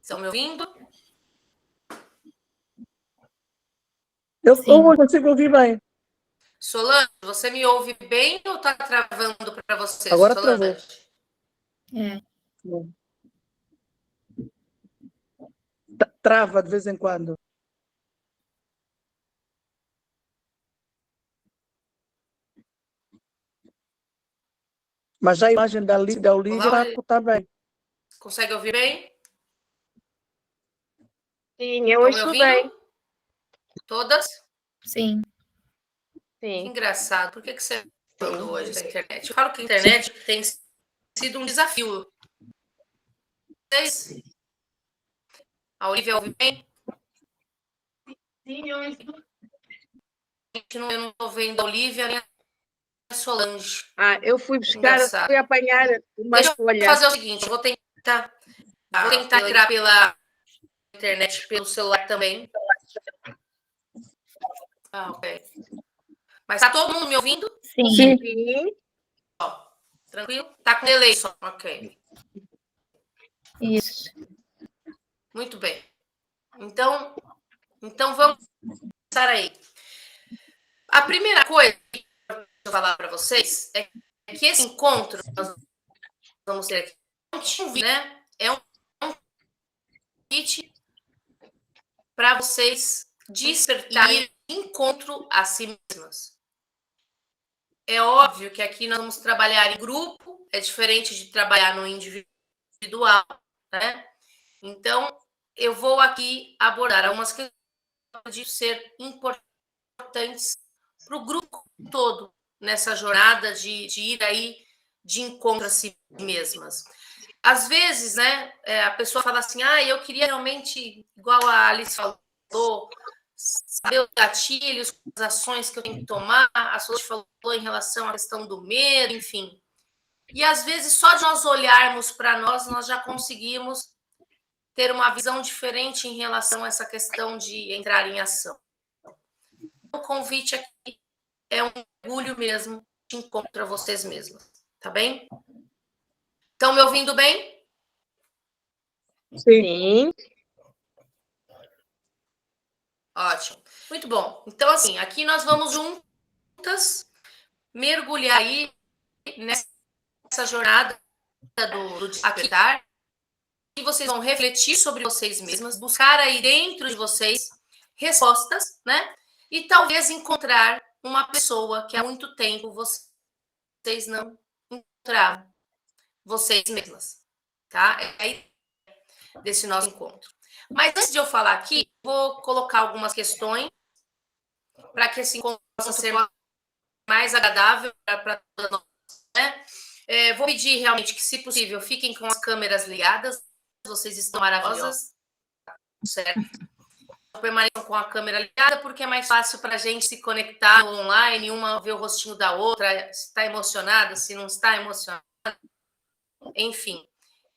Estão me ouvindo? Eu consigo ouvir bem. Solange, você me ouve bem ou está travando para você, Agora Solange? Travou. Trava de vez em quando. Mas já a imagem da Olivia está bem. Consegue ouvir bem? Sim, eu ouço bem. Todas? Sim. Que engraçado. Por que você falou hoje da internet? Eu falo que a internet tem sido um desafio. A Olivia ouve bem? Sim, eu ouço. Eu não estou vendo a Olivia nem a Solange. Eu fui buscar, fui apanhar uma Deixa folha. eu fazer o seguinte, eu vou tentar entrar pela internet, pelo celular também. Ok. Mas tá todo mundo me ouvindo? Sim. Tranquilo? Tá com delay só. Ok. Isso. Muito bem. Então vamos começar aí. A primeira coisa que eu vou falar para vocês é que esse encontro que nós vamos ter aqui, né? É um convite para vocês despertarem encontro a si mesmas. É óbvio que aqui nós vamos trabalhar em grupo, é diferente de trabalhar no individual, né? Então, eu vou aqui abordar algumas questões de ser importantes para o grupo todo nessa jornada de ir aí de encontro a si mesmas. Às vezes, né, a pessoa fala assim, eu queria realmente, igual a Alice falou, saber os gatilhos, as ações que eu tenho que tomar, a Solange falou em relação à questão do medo, enfim. E às vezes, só de nós olharmos para nós já conseguimos ter uma visão diferente em relação a essa questão de entrar em ação. O convite aqui é um orgulho mesmo de encontro a vocês mesmos, tá bem? Estão me ouvindo bem? Sim. Ótimo. Muito bom. Então, assim, aqui nós vamos juntas mergulhar aí nessa jornada do despertar, e vocês vão refletir sobre vocês mesmas, buscar aí dentro de vocês respostas, né? E talvez encontrar uma pessoa que há muito tempo vocês não encontravam, vocês mesmas, tá? É aí desse nosso encontro. Mas antes de eu falar aqui, vou colocar algumas questões para que esse encontro possa ser mais agradável para todos nós, né? Vou pedir realmente que, se possível, fiquem com as câmeras ligadas. Vocês estão maravilhosas, certo? Permaneçam com a câmera ligada, porque é mais fácil para a gente se conectar online, uma ver o rostinho da outra, se está emocionada, se não está emocionada, enfim.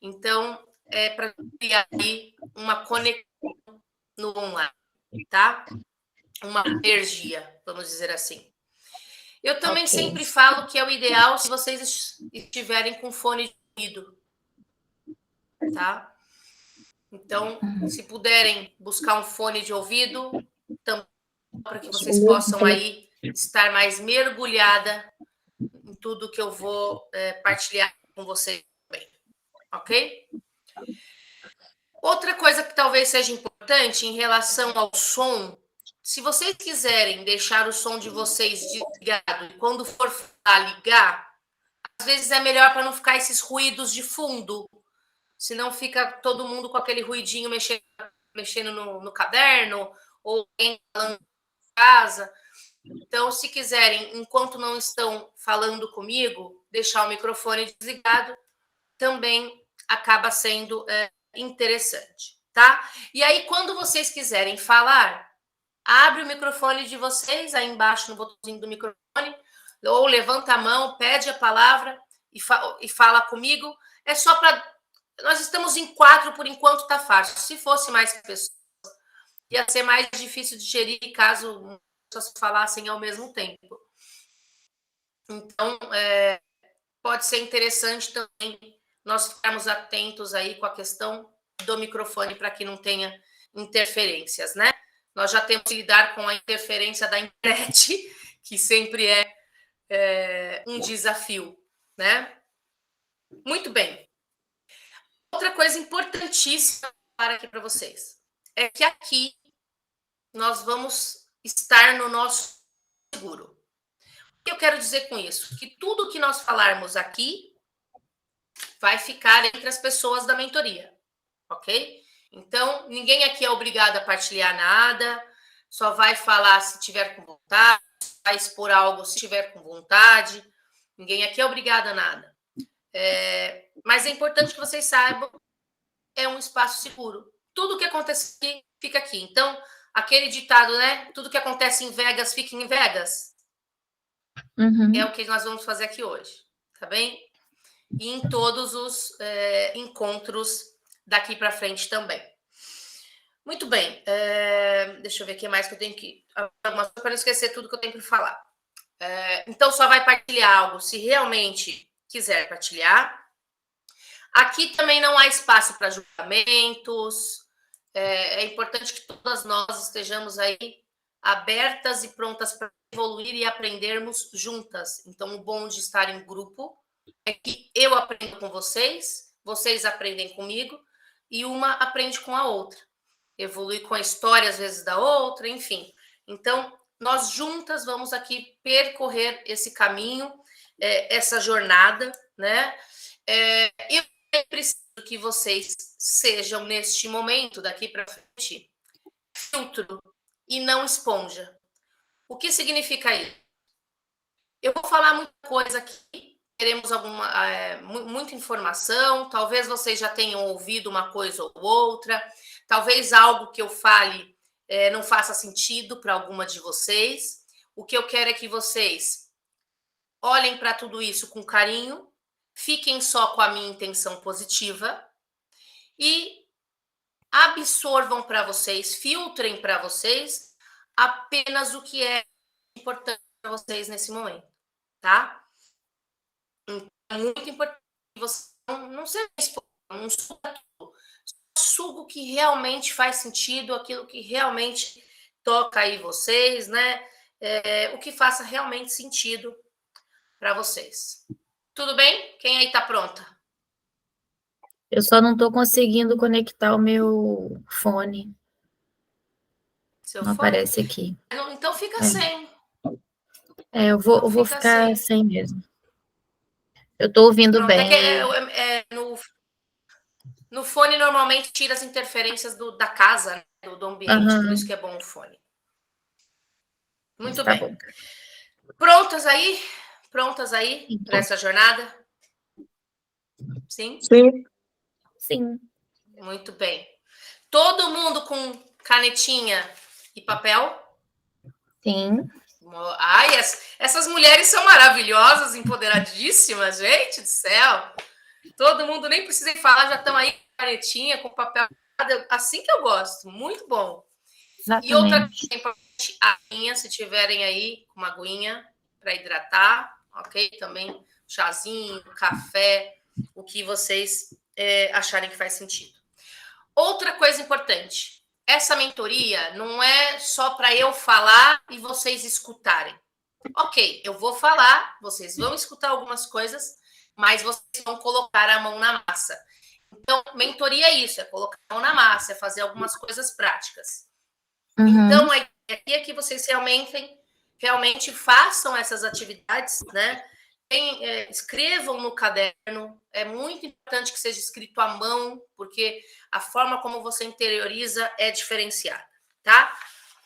Então, é para criar aí uma conexão no online, tá? Uma energia, vamos dizer assim. Eu também sempre falo que é o ideal se vocês estiverem com fone de ouvido, tá? Então, se puderem buscar um fone de ouvido, para que vocês possam aí estar mais mergulhada em tudo que eu vou partilhar com vocês também, ok? Outra coisa que talvez seja importante em relação ao som, se vocês quiserem deixar o som de vocês desligado e quando for ligar, às vezes é melhor para não ficar esses ruídos de fundo, senão fica todo mundo com aquele ruidinho mexendo no caderno ou alguém falando em casa. Então, se quiserem, enquanto não estão falando comigo, deixar o microfone desligado, também acaba sendo interessante, tá? E aí, quando vocês quiserem falar, abre o microfone de vocês, aí embaixo no botãozinho do microfone, ou levanta a mão, pede a palavra e fala comigo. É só para... Nós estamos em 4, por enquanto tá fácil. Se fosse mais pessoas, ia ser mais difícil de gerir caso pessoas falassem ao mesmo tempo. Então, pode ser interessante também nós ficarmos atentos aí com a questão do microfone para que não tenha interferências, né? Nós já temos que lidar com a interferência da internet, que sempre é um desafio, né? Muito bem. Outra coisa importantíssima para aqui para vocês é que aqui nós vamos estar no nosso seguro. O que eu quero dizer com isso? Que tudo que nós falarmos aqui vai ficar entre as pessoas da mentoria, ok? Então, ninguém aqui é obrigado a partilhar nada, só vai falar se tiver com vontade, vai expor algo se tiver com vontade, ninguém aqui é obrigado a nada. Mas é importante que vocês saibam, é um espaço seguro. Tudo que acontece aqui, fica aqui. Então, aquele ditado, né? Tudo que acontece em Vegas, fica em Vegas. É o que nós vamos fazer aqui hoje, tá bem? E em todos os encontros daqui para frente também. Muito bem. Deixa eu ver o que mais que eu tenho que... Para não esquecer tudo que eu tenho que falar. Então, só vai partilhar algo se realmente quiser partilhar. Aqui também não há espaço para julgamentos. É importante que todas nós estejamos aí abertas e prontas para evoluir e aprendermos juntas. Então, o bom de estar em grupo é que eu aprendo com vocês, vocês aprendem comigo e uma aprende com a outra. Evolui com a história, às vezes, da outra, enfim. Então, nós juntas vamos aqui percorrer esse caminho, essa jornada, né? Eu preciso que vocês sejam, neste momento, daqui para frente, filtro e não esponja. O que significa isso? Eu vou falar muita coisa aqui, teremos muita informação, talvez vocês já tenham ouvido uma coisa ou outra, talvez algo que eu fale não faça sentido para alguma de vocês. O que eu quero é que vocês olhem para tudo isso com carinho, fiquem só com a minha intenção positiva e absorvam para vocês, filtrem para vocês apenas o que é importante para vocês nesse momento, tá? Então, é muito importante que você não seja não suga tudo, suga o que realmente faz sentido, aquilo que realmente toca aí vocês, né? O que faça realmente sentido para vocês. Tudo bem? Quem aí tá pronta? Eu só não estou conseguindo conectar o meu fone. Seu não fone? Aparece aqui. Então fica sem. Eu vou ficar sem mesmo. Eu estou ouvindo bem. No fone, normalmente, tira as interferências da casa, né? do ambiente. Por isso que é bom o fone. Muito bem. Bom. Prontas aí? Prontas aí para essa jornada? Sim? Sim. Sim. Muito bem. Todo mundo com canetinha e papel? Sim. Ai, essas mulheres são maravilhosas, empoderadíssimas, gente do céu. Todo mundo nem precisa falar, já estão aí com canetinha, com papel. Assim que eu gosto, muito bom. Exatamente. E outra coisa importante, aguinha, se tiverem aí uma aguinha para hidratar, ok? Também chazinho, café, o que vocês acharem que faz sentido. Outra coisa importante, essa mentoria não é só para eu falar e vocês escutarem. Ok, eu vou falar, vocês vão escutar algumas coisas, mas vocês vão colocar a mão na massa. Então, mentoria é isso, é colocar a mão na massa, é fazer algumas coisas práticas. Então, a ideia é que vocês realmente façam essas atividades, né? Escrevam no caderno, é muito importante que seja escrito à mão, porque a forma como você interioriza é diferenciada, tá?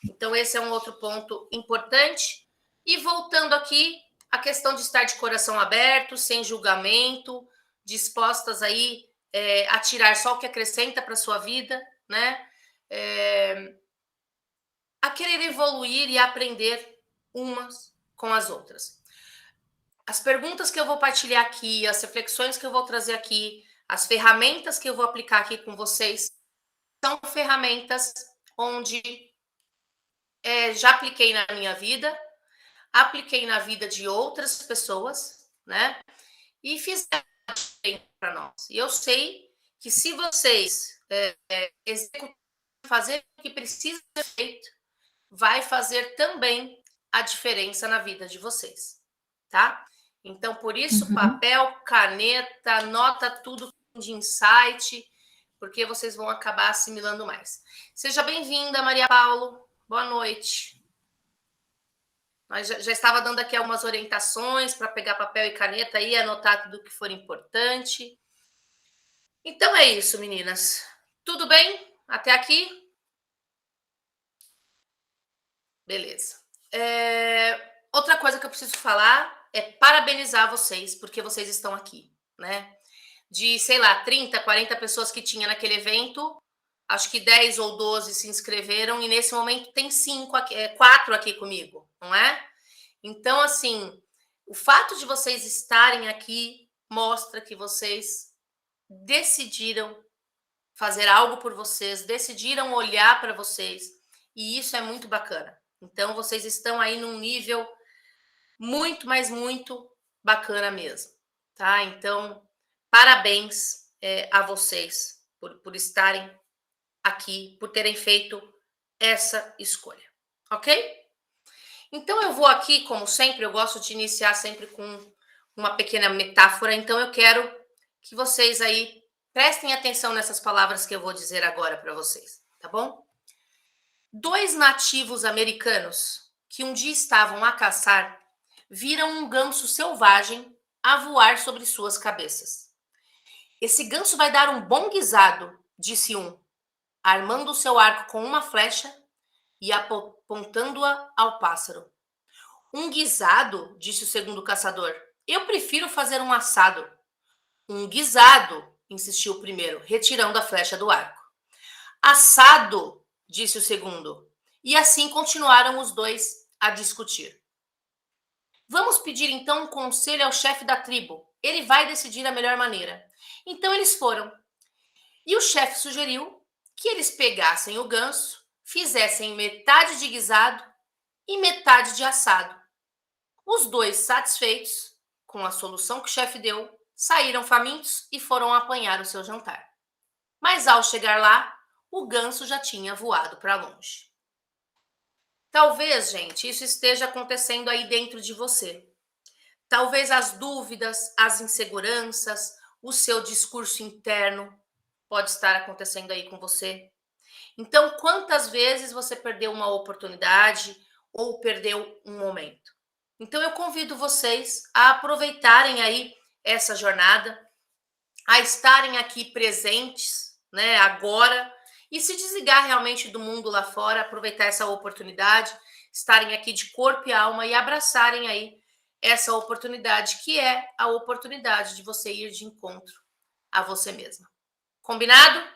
Então, esse é um outro ponto importante. E voltando aqui, a questão de estar de coração aberto, sem julgamento, dispostas aí a tirar só o que acrescenta para a sua vida, né? A querer evoluir e aprender umas com as outras. As perguntas que eu vou partilhar aqui, as reflexões que eu vou trazer aqui, as ferramentas que eu vou aplicar aqui com vocês, são ferramentas onde já apliquei na minha vida, apliquei na vida de outras pessoas, né? E fizeram bem para nós. E eu sei que se vocês executar, fazer o que precisa ser feito, vai fazer também a diferença na vida de vocês, tá? Então, por isso, papel, caneta, anota tudo de insight, porque vocês vão acabar assimilando mais. Seja bem-vinda, Maria Paulo. Boa noite. Nós já estava dando aqui algumas orientações para pegar papel e caneta e anotar tudo que for importante. Então é isso, meninas. Tudo bem? Até aqui? Beleza. Outra coisa que eu preciso falar é parabenizar vocês, porque vocês estão aqui, né? De, sei lá, 30, 40 pessoas que tinha naquele evento, acho que 10 ou 12 se inscreveram, e nesse momento tem 4 aqui comigo, não é? Então, assim, o fato de vocês estarem aqui mostra que vocês decidiram fazer algo por vocês, decidiram olhar para vocês, e isso é muito bacana. Então, vocês estão aí num nível muito, mas muito bacana mesmo, tá? Então, parabéns a vocês por estarem aqui, por terem feito essa escolha, ok? Então, eu vou aqui, como sempre, eu gosto de iniciar sempre com uma pequena metáfora, então eu quero que vocês aí prestem atenção nessas palavras que eu vou dizer agora para vocês, tá bom? 2 nativos americanos que um dia estavam a caçar viram um ganso selvagem a voar sobre suas cabeças. Esse ganso vai dar um bom guisado, disse um, armando o seu arco com uma flecha e apontando-a ao pássaro. Um guisado, disse o segundo caçador. Eu prefiro fazer um assado. Um guisado, insistiu o primeiro, retirando a flecha do arco. Assado, disse o segundo. E assim continuaram os dois a discutir. Vamos pedir então um conselho ao chefe da tribo. Ele vai decidir a melhor maneira. Então eles foram. E o chefe sugeriu que eles pegassem o ganso, fizessem metade de guisado e metade de assado. Os dois, satisfeitos com a solução que o chefe deu, saíram famintos e foram apanhar o seu jantar. Mas ao chegar lá, o ganso já tinha voado para longe. Talvez, gente, isso esteja acontecendo aí dentro de você. Talvez as dúvidas, as inseguranças, o seu discurso interno pode estar acontecendo aí com você. Então, quantas vezes você perdeu uma oportunidade ou perdeu um momento? Então, eu convido vocês a aproveitarem aí essa jornada, a estarem aqui presentes, né, agora, e se desligar realmente do mundo lá fora, aproveitar essa oportunidade, estarem aqui de corpo e alma e abraçarem aí essa oportunidade, que é a oportunidade de você ir de encontro a você mesma. Combinado?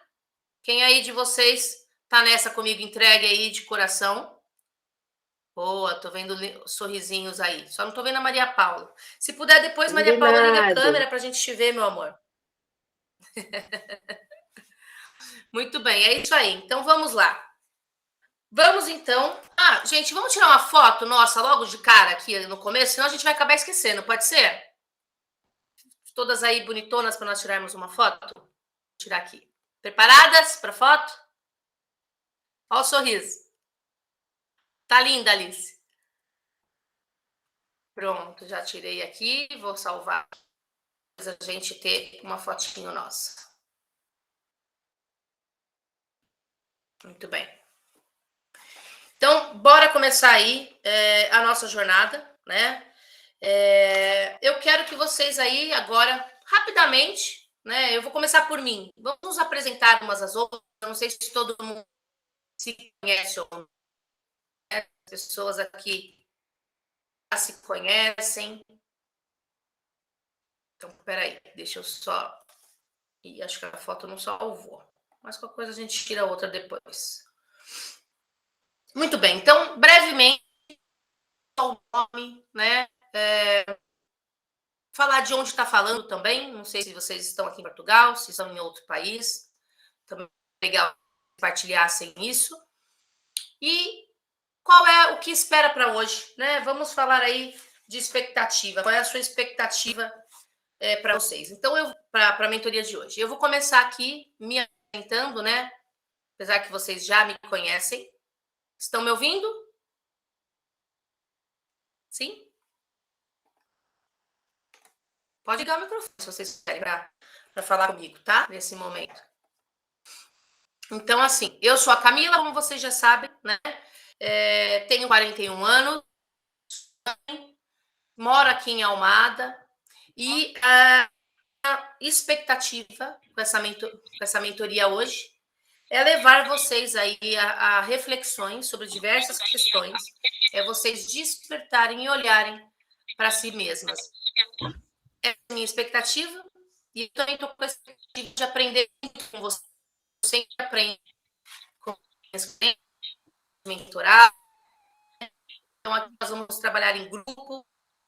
Quem aí de vocês tá nessa comigo, entregue aí de coração. Boa, tô vendo sorrisinhos aí. Só não tô vendo a Maria Paula. Se puder depois, Maria Paula, liga a câmera pra gente te ver, meu amor. Muito bem, é isso aí. Então, vamos lá. Vamos, então... gente, vamos tirar uma foto nossa logo de cara aqui no começo, senão a gente vai acabar esquecendo, pode ser? Todas aí bonitonas para nós tirarmos uma foto? Vou tirar aqui. Preparadas para foto? Olha o sorriso. Tá linda, Alice. Pronto, já tirei aqui. Vou salvar para a gente ter uma fotinho nossa. Muito bem. Então, bora começar aí a nossa jornada, né? Eu quero que vocês aí agora, rapidamente, né? Eu vou começar por mim. Vamos nos apresentar umas às outras. Eu não sei se todo mundo se conhece ou não. As pessoas aqui já se conhecem. Então, peraí, deixa eu só... E acho que a foto não salvou. Mas qualquer coisa a gente tira outra depois. Muito bem, então, brevemente, o nome, né? Falar de onde está falando também. Não sei se vocês estão aqui em Portugal, se estão em outro país. Também é legal compartilhassem isso. E qual é o que espera para hoje, né? Vamos falar aí de expectativa. Qual é a sua expectativa para vocês? Então, para a mentoria de hoje. Eu vou começar aqui minha apresentando, né? Apesar que vocês já me conhecem. Estão me ouvindo? Sim? Pode ligar o microfone se vocês querem para falar comigo, tá? Nesse momento. Então, assim, eu sou a Camila, como vocês já sabem, né? Tenho 41 anos, moro aqui em Almada e a expectativa com essa mentoria hoje é levar vocês aí a reflexões sobre diversas questões, vocês despertarem e olharem para si mesmas. É a minha expectativa e eu também estou com a expectativa de aprender muito com você. Eu sempre aprendo com os mentorar. Então, aqui nós vamos trabalhar em grupo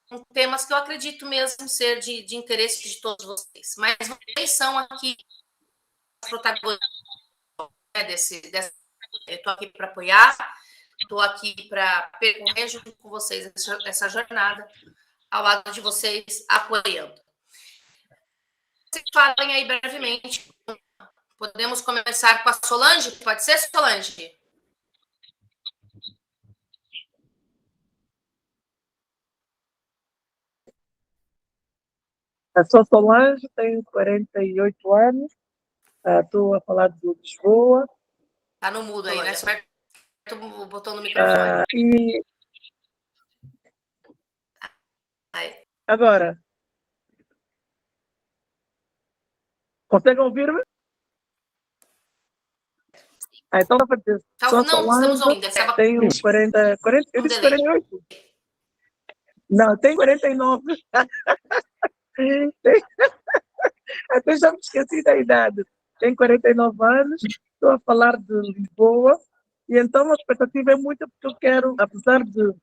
com temas que eu acredito mesmo ser de interesse de todos vocês. Mas vocês são aqui os protagonistas, né, eu estou aqui para apoiar, estou aqui para percorrer junto com vocês essa jornada, ao lado de vocês, apoiando. Vocês falem aí brevemente. Podemos começar com a Solange? Pode ser, Solange? Eu sou Solange, tenho 48 anos, estou a falar de Lisboa. Está no mudo aí, né? Você aperta o botão do microfone. E agora, conseguem ouvir-me? Então, não, estamos ouvindo. Tenho 40, eu disse 48. Não, tenho 49. Até já me esqueci da idade. Tenho 49 anos, estou a falar de Lisboa, e então a expectativa é muita, porque eu quero, apesar de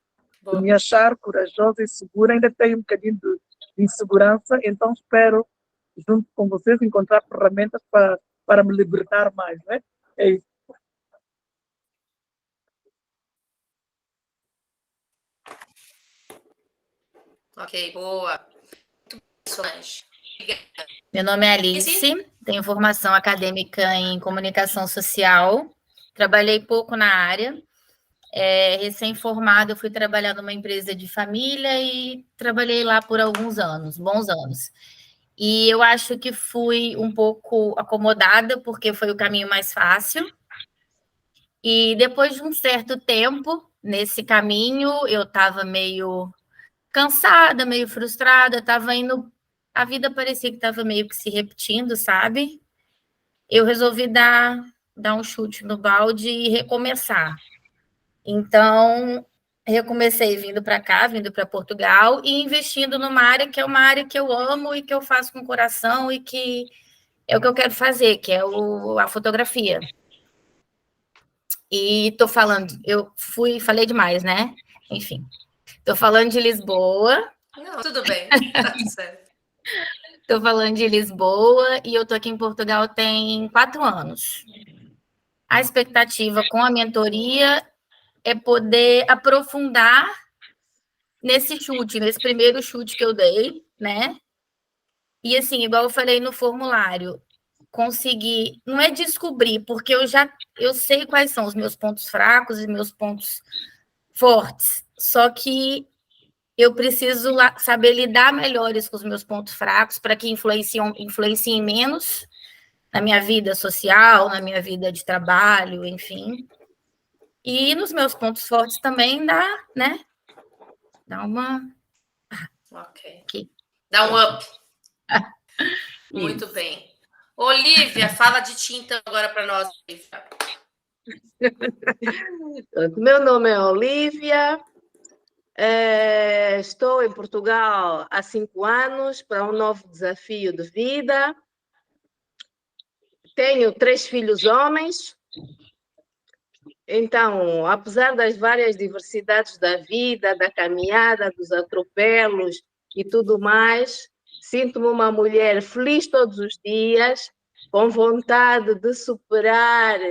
me achar corajosa e segura, ainda tenho um bocadinho de insegurança, então espero, junto com vocês, encontrar ferramentas para me libertar mais, né? É isso. Ok, boa. Muito bem, Solange. Meu nome é Alice, tenho formação acadêmica em comunicação social, trabalhei pouco na área, recém-formada, eu fui trabalhar numa empresa de família e trabalhei lá por alguns anos, bons anos. E eu acho que fui um pouco acomodada, porque foi o caminho mais fácil. E depois de um certo tempo nesse caminho, eu estava meio cansada, meio frustrada, estava indo... A vida parecia que estava meio que se repetindo, sabe? Eu resolvi dar um chute no balde e recomeçar. Então, recomecei vindo para cá, vindo para Portugal e investindo numa área que é uma área que eu amo e que eu faço com o coração e que é o que eu quero fazer, que é a fotografia. E estou falando, falei demais, né? Enfim, estou falando de Lisboa. Não, tudo bem, tá tudo certo. Estou falando de Lisboa e eu estou aqui em Portugal tem 4 anos. A expectativa com a mentoria é poder aprofundar nesse primeiro chute que eu dei, né? E assim, igual eu falei no formulário, conseguir, não é descobrir, porque eu sei quais são os meus pontos fracos e meus pontos fortes, só que eu preciso saber lidar melhores com os meus pontos fracos para que influenciem menos na minha vida social, na minha vida de trabalho, enfim. E nos meus pontos fortes também dá, né? Dá uma... Ok. Aqui. Dá um up. Muito bem. Olivia, fala de ti então agora para nós, Olivia. Meu nome é Olivia. Estou em Portugal há 5 anos para um novo desafio de vida. Tenho 3 filhos homens. Então, apesar das várias diversidades da vida, da caminhada, dos atropelos e tudo mais, sinto-me uma mulher feliz todos os dias, com vontade de superar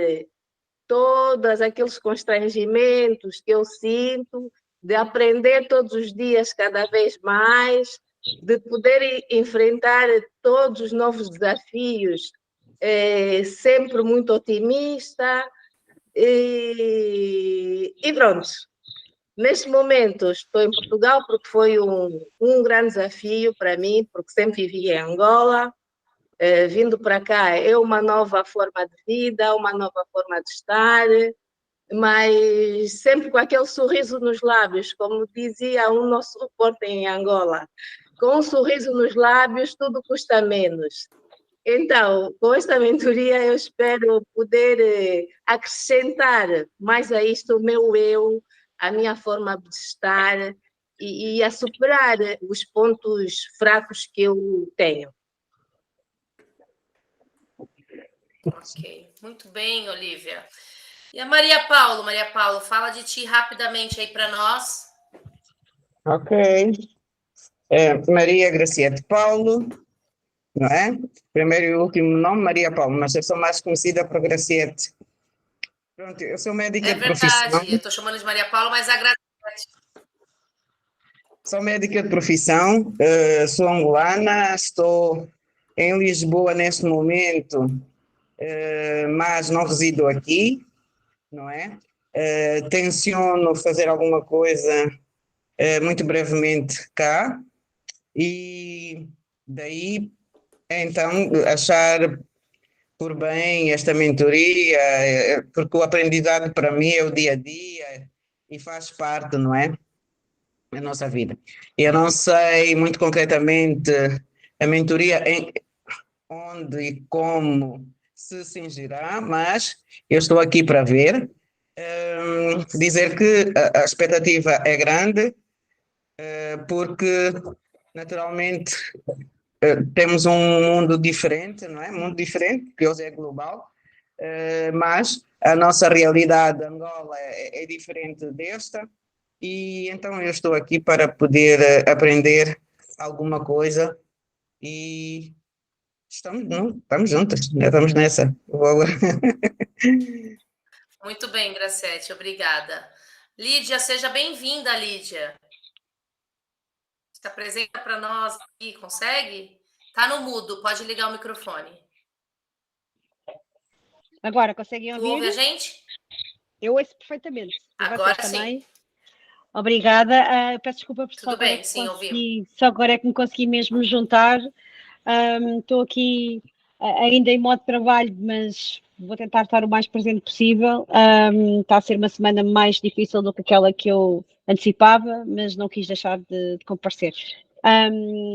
todos aqueles constrangimentos que eu sinto, de aprender todos os dias cada vez mais, de poder enfrentar todos os novos desafios sempre muito otimista, e pronto. Neste momento estou em Portugal porque foi um grande desafio para mim, porque sempre vivi em Angola. Vindo para cá é uma nova forma de vida, uma nova forma de estar, mas sempre com aquele sorriso nos lábios, como dizia o nosso repórter em Angola, com um sorriso nos lábios tudo custa menos. Então, com esta mentoria eu espero poder acrescentar mais a isto o meu eu, a minha forma de estar e a superar os pontos fracos que eu tenho. Ok, muito bem, Olívia. E a Maria Paulo, fala de ti rapidamente aí para nós. Ok. Maria Graciete Paulo, não é? Primeiro e último nome, Maria Paulo, mas eu sou mais conhecida por Graciete. Pronto, eu sou médica de profissão. Verdade, eu estou chamando de Maria Paulo, mas a Graciete. Sou médica de profissão, sou angolana, estou em Lisboa neste momento, mas não resido aqui, não é? Tenciono fazer alguma coisa muito brevemente cá e daí então achar por bem esta mentoria, porque o aprendizado para mim é o dia a dia e faz parte, não é? Da nossa vida. Eu não sei muito concretamente a mentoria onde e como se cingirá, mas eu estou aqui para ver. Dizer que a expectativa é grande, porque naturalmente temos um mundo diferente, não é? Um mundo diferente, que hoje é global, mas a nossa realidade de Angola é diferente desta, e então eu estou aqui para poder aprender alguma coisa e estamos juntas, já estamos nessa. Muito bem, Graciete, obrigada. Lídia, seja bem-vinda, Lídia. Se apresenta para nós aqui, consegue? Tá no mudo, pode ligar o microfone. Agora, conseguem ouvir? Tu ouve a gente? Eu ouço perfeitamente. E agora vocês também? sim. Obrigada. Peço desculpa por Tudo bem, sim, ouvimos. Só agora é que me consegui mesmo juntar. Estou aqui ainda em modo de trabalho, mas vou tentar estar o mais presente possível. Está a ser uma semana mais difícil do que aquela que eu antecipava, mas não quis deixar de comparecer.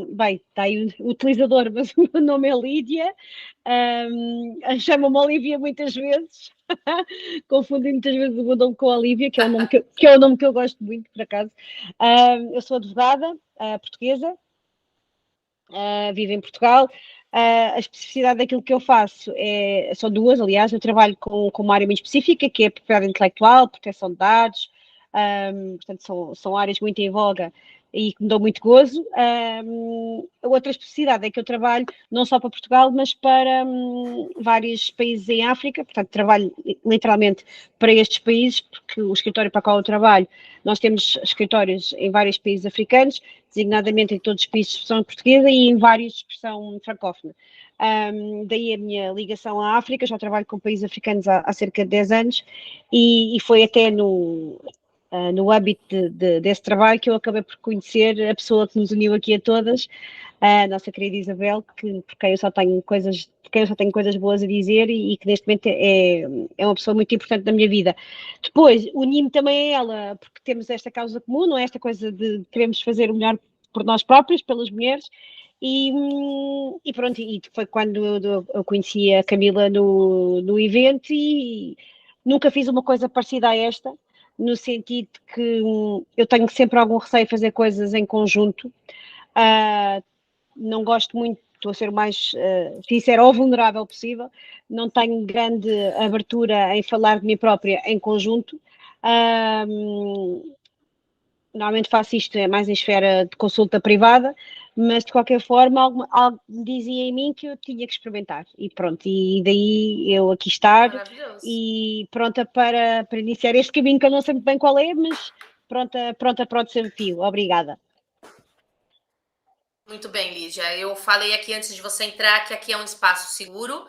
Bem, está aí o utilizador, mas o meu nome é Lídia. Chamo-me Olívia muitas vezes. Confundo muitas vezes o meu nome com a Olívia, que é o nome que eu gosto muito, por acaso. Eu sou advogada portuguesa, vivo em Portugal. A especificidade daquilo que eu faço são duas, aliás. Eu trabalho com uma área muito específica, que é a propriedade intelectual, proteção de dados. Portanto, são áreas muito em voga e que me dão muito gozo. A outra especificidade é que eu trabalho não só para Portugal, mas para vários países em África. Portanto, trabalho literalmente para estes países, porque o escritório para o qual eu trabalho, nós temos escritórios em vários países africanos, designadamente em todos os países de expressão portuguesa e em vários de expressão francófona. Daí a minha ligação à África. Já trabalho com países africanos há cerca de 10 anos e foi até no âmbito desse trabalho que eu acabei por conhecer a pessoa que nos uniu aqui a todas, a nossa querida Isabel, por quem eu só tenho coisas boas a dizer e que neste momento é uma pessoa muito importante na minha vida. Depois, uni-me também a ela, porque temos esta causa comum, não é? Esta coisa de queremos fazer o melhor por nós próprios, pelas mulheres, e pronto, e foi quando eu conheci a Camila no evento e nunca fiz uma coisa parecida a esta, no sentido que eu tenho sempre algum receio de fazer coisas em conjunto. Não gosto muito, estou a ser o mais sincera ou vulnerável possível, não tenho grande abertura em falar de mim própria em conjunto. Normalmente faço isto mais em esfera de consulta privada, mas de qualquer forma algo me dizia em mim que eu tinha que experimentar e pronto, e daí eu aqui estar e pronta para iniciar este caminho que eu não sei muito bem qual é, mas pronta para o desafio. Obrigada. Muito bem, Lídia. Eu falei aqui antes de você entrar que aqui é um espaço seguro.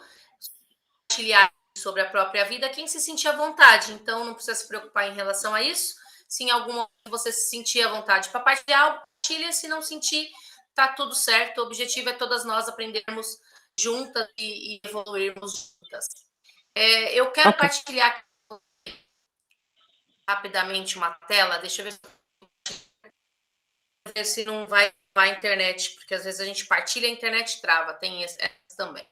compartilhar sobre a própria vida quem se sentir à vontade. Então, não precisa se preocupar em relação a isso. Se em algum momento você se sentir à vontade para partilhar, partilha. Se não sentir, tá tudo certo. O objetivo é todas nós aprendermos juntas e evoluirmos juntas. Eu quero partilhar rapidamente uma tela. Deixa eu ver se não vai a internet, porque às vezes a gente partilha, a internet trava. Tem essa também.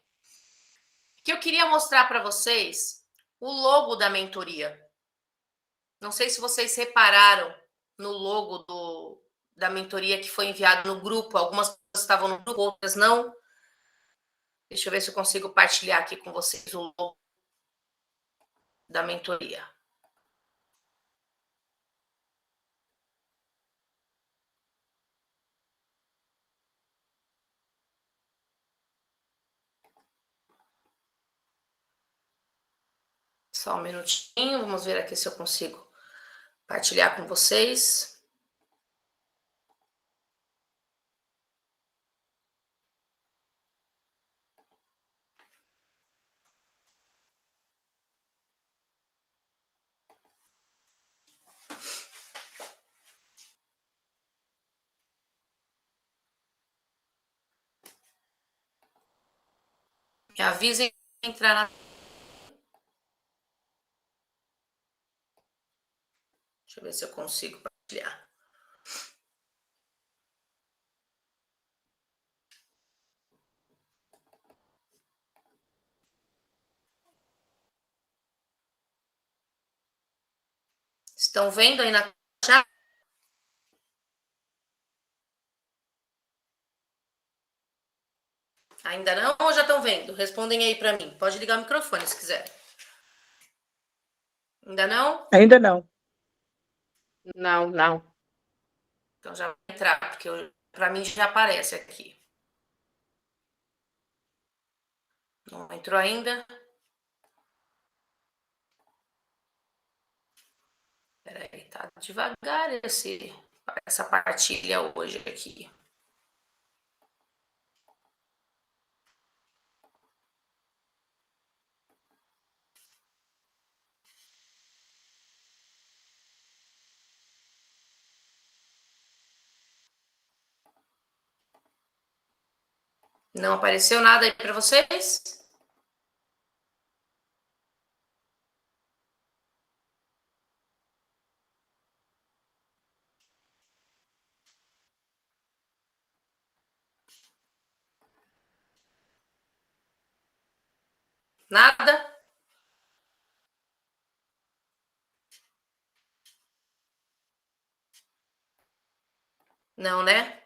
Que eu queria mostrar para vocês o logo da mentoria. Não sei se vocês repararam no logo da mentoria que foi enviado no grupo. Algumas pessoas estavam no grupo, outras não. Deixa eu ver se eu consigo partilhar aqui com vocês o logo da mentoria. Só um minutinho, vamos ver aqui se eu consigo partilhar com vocês. Me avisem entrar na... Deixa eu ver se eu consigo partilhar. Estão vendo aí na chat? Ainda não ou já estão vendo? Respondem aí para mim. Pode ligar o microfone se quiser. Ainda não? Ainda não. Não, não. Então já vai entrar, porque para mim já aparece aqui. Não entrou ainda? Peraí, tá devagar essa partilha hoje aqui. Não apareceu nada aí para vocês? Nada? Não, né?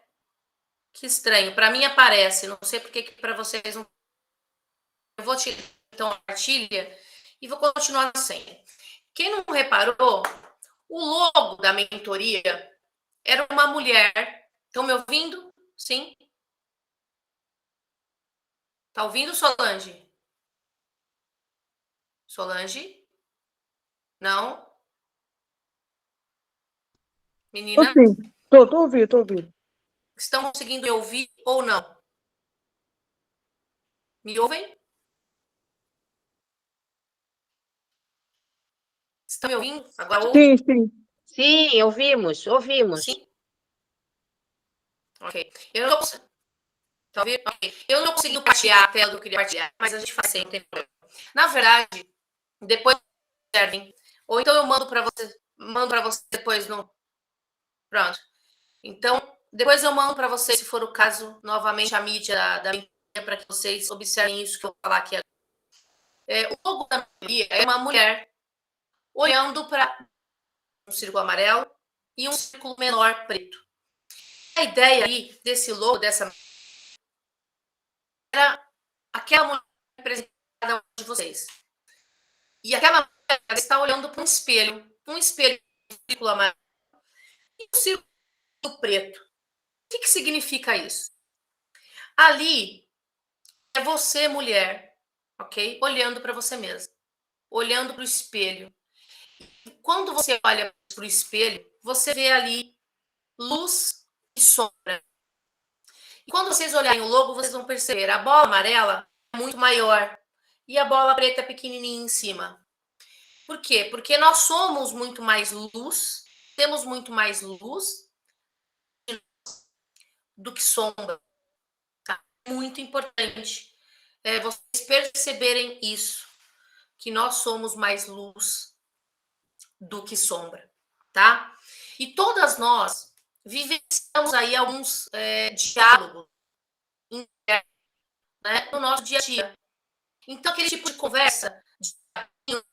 Que estranho. Para mim aparece. Não sei por que para vocês não. Eu vou tirar então a partilha e vou continuar sem. Quem não reparou, o logo da mentoria era uma mulher. Estão me ouvindo? Sim? Tá ouvindo, Solange? Solange? Não? Menina? Sim, estou a ouvir, estou a ouvir. Estão conseguindo me ouvir ou não? Me ouvem? Estão me ouvindo? Agora Sim, sim. Sim, ouvimos, ouvimos. Sim? Ok. Eu não consigo. Tá ouvindo? Ok. Eu não consegui partilhar a tela do que eu queria partilhar, mas a gente faz sem, não tem problema. Na verdade, depois servem. Ou então eu mando para você depois no. Pronto. Então, depois eu mando para vocês, se for o caso, novamente a mídia da mídia, para que vocês observem isso que eu vou falar aqui agora. O logo da mentoria é uma mulher olhando para um círculo amarelo e um círculo menor preto. A ideia aí desse logo, dessa era aquela mulher representada de vocês. E aquela mulher está olhando para um espelho um círculo amarelo e um círculo preto. O que significa isso? Ali é você, mulher, ok? Olhando para você mesma, olhando para o espelho. E quando você olha para o espelho, você vê ali luz e sombra. E quando vocês olharem o logo, vocês vão perceber a bola amarela é muito maior. e a bola preta pequenininha em cima. Por quê? Porque nós somos muito mais luz, temos muito mais luz do que sombra. Tá? Muito importante vocês perceberem isso, que nós somos mais luz do que sombra, tá? E todas nós vivenciamos aí alguns diálogos internos, né, no nosso dia a dia. Então, aquele tipo de conversa de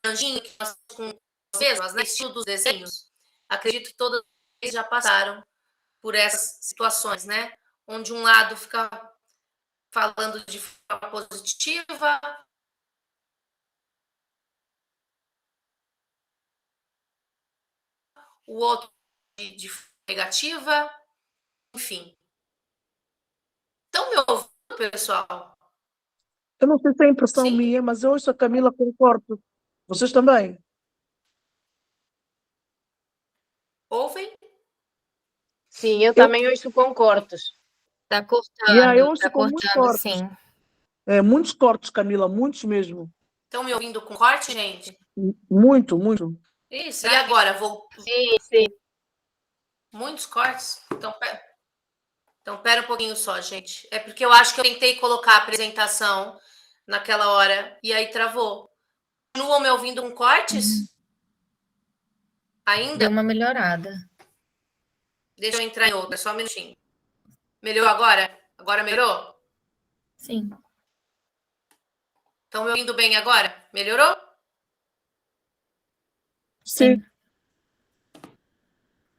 anjinho que nós temos com as mesmas, né, estilo dos desenhos, acredito que todas vocês já passaram por essas situações, né? Onde um lado fica falando de forma positiva, o outro de forma negativa, enfim. Estão me ouvindo, pessoal? Eu não sei se é impressão Sim. minha, mas eu ouço a Camila com corte. Vocês também? Ouvem? Sim, eu também ouço com cortes. Tá Eu cortando, ouço tá com muitos cortando, cortes. sim. Muitos cortes, Camila, muitos mesmo. Estão me ouvindo com corte, gente? Muito, muito. Isso. E agora? Sim, sim. Muitos cortes? Então, pera um pouquinho só, gente. É porque eu acho que eu tentei colocar a apresentação naquela hora e aí travou. Continuam me ouvindo com cortes? Ainda? Deu uma melhorada. Deixa eu entrar em outra, só um minutinho. Melhorou agora? Agora melhorou? Sim. Estão me ouvindo bem agora? Melhorou? Sim.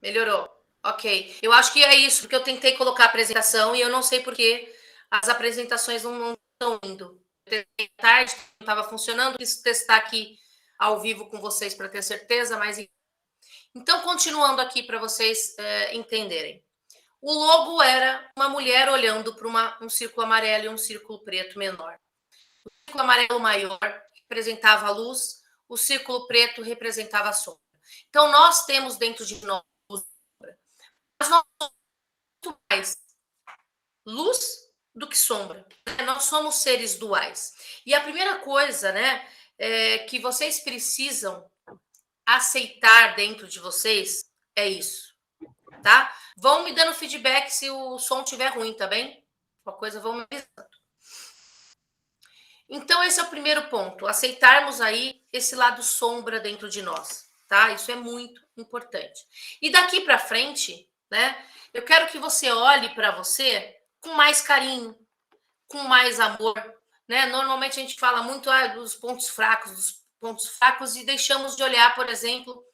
Melhorou. Ok. Eu acho que é isso, porque eu tentei colocar a apresentação e eu não sei porque as apresentações não estão indo. Tarde, não estava funcionando, quis testar aqui ao vivo com vocês para ter certeza, mas... Então, continuando aqui para vocês entenderem. O logo era uma mulher olhando para um círculo amarelo e um círculo preto menor. O círculo amarelo maior representava a luz, o círculo preto representava a sombra. Então, nós temos dentro de nós luz e sombra. Mas nós somos muito mais luz do que sombra. Nós somos seres duais. E a primeira coisa, né, que vocês precisam aceitar dentro de vocês é isso, tá? Vão me dando feedback se o som estiver ruim, tá bem? Uma coisa, vão me avisando. Então, esse é o primeiro ponto, aceitarmos aí esse lado sombra dentro de nós, tá? Isso é muito importante. E daqui para frente, né, eu quero que você olhe para você com mais carinho, com mais amor, né? Normalmente a gente fala muito dos pontos fracos e deixamos de olhar, por exemplo,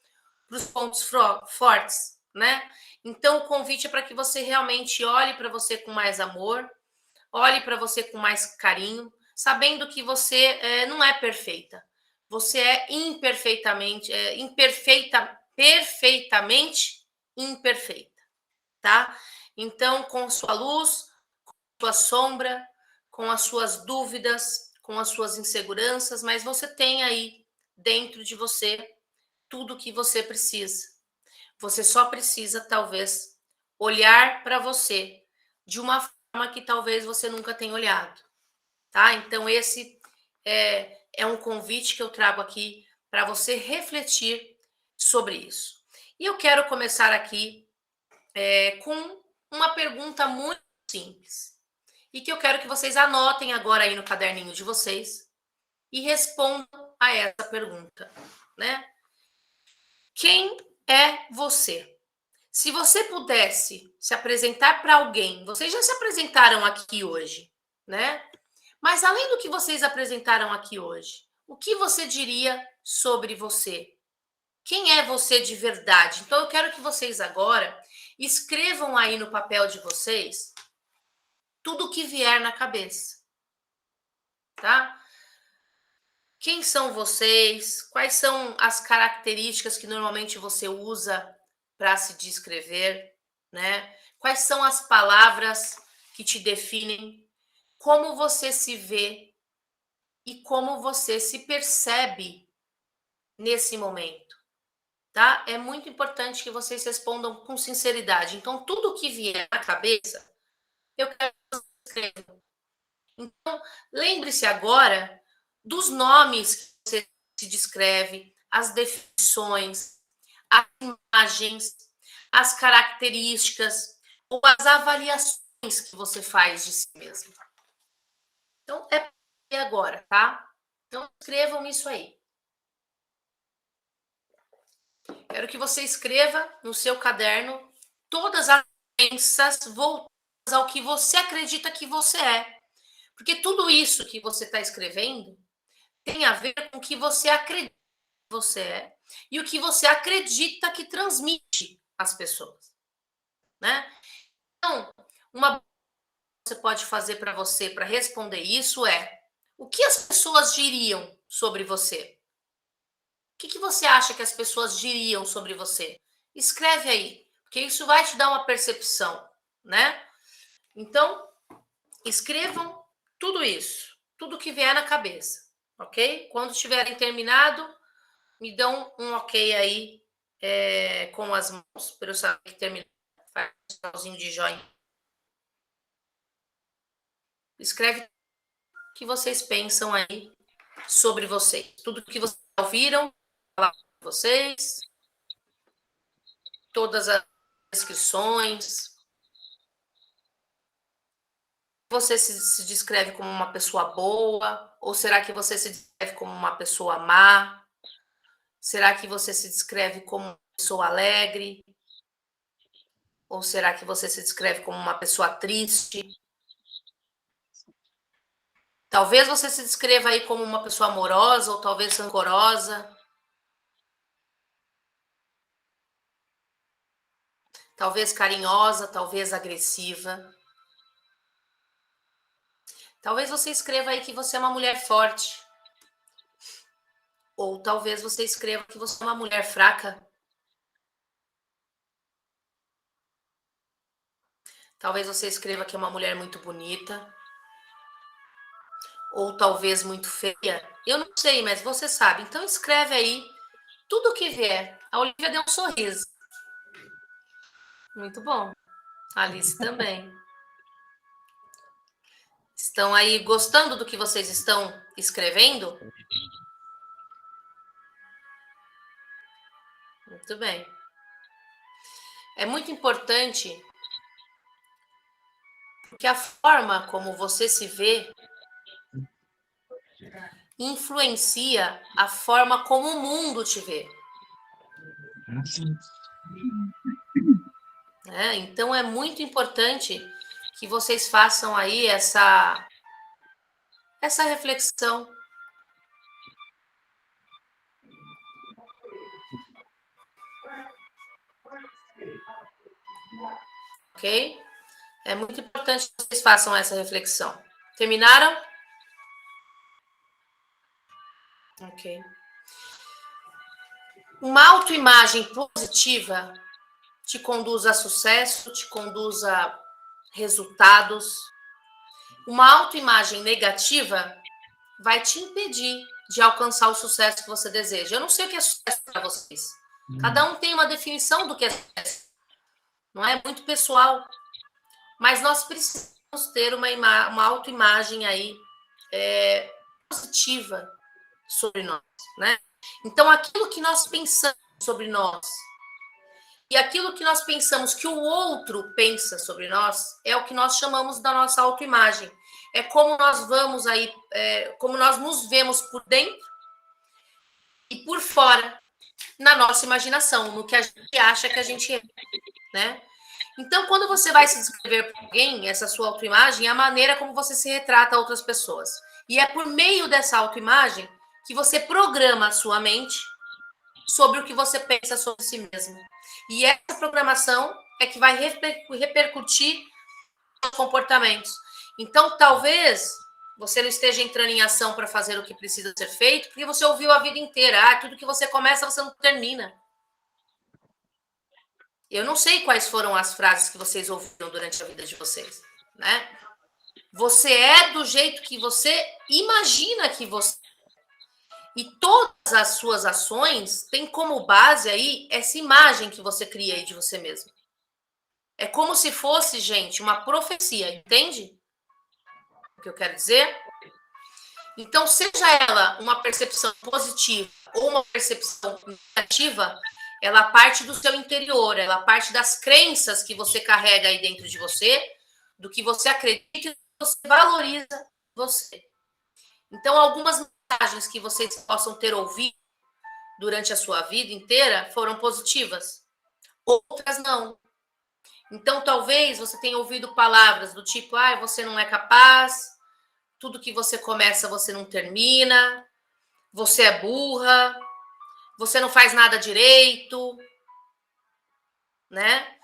para os pontos fortes, né? Então, o convite é para que você realmente olhe para você com mais amor, olhe para você com mais carinho, sabendo que você não é perfeita. Você é perfeitamente imperfeita, tá? Então, com sua luz, com sua sombra, com as suas dúvidas, com as suas inseguranças, mas você tem aí dentro de você tudo o que você precisa. Você só precisa, talvez, olhar para você de uma forma que talvez você nunca tenha olhado, tá? Então, esse é um convite que eu trago aqui para você refletir sobre isso. E eu quero começar aqui com uma pergunta muito simples e que eu quero que vocês anotem agora aí no caderninho de vocês e respondam a essa pergunta, né? Quem é você? Se você pudesse se apresentar para alguém, vocês já se apresentaram aqui hoje, né? Mas além do que vocês apresentaram aqui hoje, o que você diria sobre você? Quem é você de verdade? Então eu quero que vocês agora escrevam aí no papel de vocês tudo o que vier na cabeça, tá? Quem são vocês? Quais são as características que normalmente você usa para se descrever, né? Quais são as palavras que te definem? Como você se vê e como você se percebe nesse momento, tá? É muito importante que vocês respondam com sinceridade. Então, tudo que vier na cabeça, eu quero que vocês escrevam. Então, lembre-se agora dos nomes que você se descreve, as definições, as imagens, as características ou as avaliações que você faz de si mesmo. Então, é agora, tá? Então, escrevam isso aí. Quero que você escreva no seu caderno todas as crenças voltadas ao que você acredita que você é. Porque tudo isso que você está escrevendo tem a ver com o que você acredita que você é e o que você acredita que transmite às pessoas, né? Então, uma coisa que você pode fazer para você para responder isso é: o que as pessoas diriam sobre você? O que você acha que as pessoas diriam sobre você? Escreve aí, porque isso vai te dar uma percepção, né? Então, escrevam tudo isso, tudo que vier na cabeça, ok? Quando estiverem terminado, me dão um ok aí com as mãos, para eu saber que terminou. Faz um sinalzinho de joinha. Escreve o que vocês pensam aí sobre vocês. Tudo que vocês ouviram, falar com vocês, todas as descrições. Você se descreve como uma pessoa boa? Ou será que você se descreve como uma pessoa má? Será que você se descreve como uma pessoa alegre? Ou será que você se descreve como uma pessoa triste? Talvez você se descreva aí como uma pessoa amorosa ou talvez rancorosa. Talvez carinhosa, talvez agressiva. Talvez você escreva aí que você é uma mulher forte. Ou talvez você escreva que você é uma mulher fraca. Talvez você escreva que é uma mulher muito bonita. Ou talvez muito feia. Eu não sei, mas você sabe. Então escreve aí tudo o que vier. A Olivia deu um sorriso. Muito bom. A Alice também. Estão aí gostando do que vocês estão escrevendo? Muito bem. É muito importante porque a forma como você se vê influencia a forma como o mundo te vê. Então é muito importante que vocês façam aí essa reflexão. Ok? É muito importante que vocês façam essa reflexão. Terminaram? Ok. Uma autoimagem positiva te conduz a sucesso, te conduz a resultados. Uma autoimagem negativa vai te impedir de alcançar o sucesso que você deseja. Eu não sei o que é sucesso para vocês. Cada um tem uma definição do que é sucesso. Não é muito pessoal. Mas nós precisamos ter uma autoimagem aí positiva sobre nós, né? Então, aquilo que nós pensamos sobre nós e aquilo que nós pensamos que o outro pensa sobre nós é o que nós chamamos da nossa autoimagem. É como nós vamos aí, como nós nos vemos por dentro e por fora na nossa imaginação, no que a gente acha que a gente é, né? Então, quando você vai se descrever para alguém, essa sua autoimagem é a maneira como você se retrata a outras pessoas. E é por meio dessa autoimagem que você programa a sua mente sobre o que você pensa sobre si mesmo. E essa programação é que vai repercutir nos comportamentos. Então, talvez você não esteja entrando em ação para fazer o que precisa ser feito, porque você ouviu a vida inteira. Tudo que você começa, você não termina. Eu não sei quais foram as frases que vocês ouviram durante a vida de vocês, né? Você é do jeito que você imagina que você é. E todas as suas ações têm como base aí essa imagem que você cria aí de você mesmo. É como se fosse, gente, uma profecia, entende? O que eu quero dizer? Então, seja ela uma percepção positiva ou uma percepção negativa, ela parte do seu interior, ela parte das crenças que você carrega aí dentro de você, do que você acredita e você valoriza você. Então, algumas mensagens que vocês possam ter ouvido durante a sua vida inteira foram positivas, outras não. Então, talvez você tenha ouvido palavras do tipo, você não é capaz, tudo que você começa, você não termina, você é burra, você não faz nada direito, né?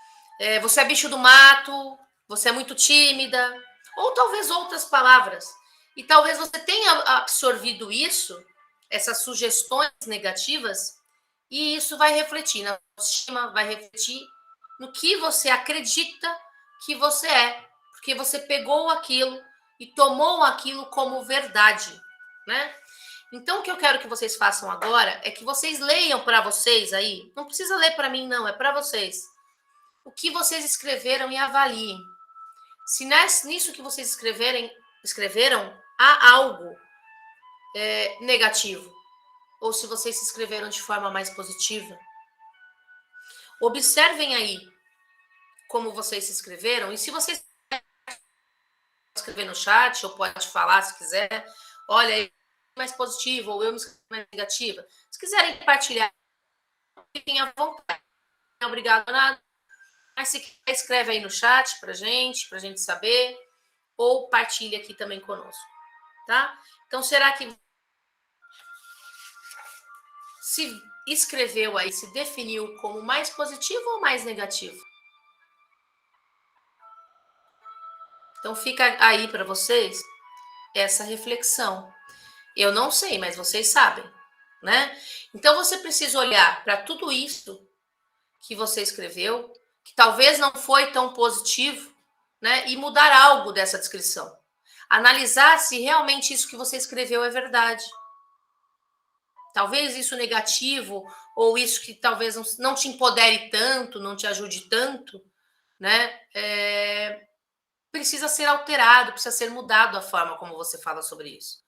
Você é bicho do mato, você é muito tímida, ou talvez outras palavras. E talvez você tenha absorvido isso, essas sugestões negativas, e isso vai refletir na autoestima, vai refletir no que você acredita que você é, porque você pegou aquilo e tomou aquilo como verdade, né? Então, o que eu quero que vocês façam agora é que vocês leiam para vocês aí, não precisa ler para mim não, é para vocês, o que vocês escreveram e avaliem. Se nisso que vocês escreveram há algo negativo, ou se vocês se escreveram de forma mais positiva, observem aí como vocês se escreveram, e se vocês escrever no chat, ou pode falar se quiser, olha, eu mais positivo, ou eu me escrevi mais negativa. Se quiserem compartilhar, fiquem à vontade. Não, obrigado, nada. Mas se quiser, escreve aí no chat pra gente saber, ou partilha aqui também conosco, tá? Então, será que se escreveu aí, se definiu como mais positivo ou mais negativo? Então, fica aí para vocês essa reflexão. Eu não sei, mas vocês sabem, né? Então, você precisa olhar para tudo isso que você escreveu, que talvez não foi tão positivo, né? E mudar algo dessa descrição. Analisar se realmente isso que você escreveu é verdade. Talvez isso negativo, ou isso que talvez não te empodere tanto, não te ajude tanto, né? Precisa ser alterado, precisa ser mudado a forma como você fala sobre isso.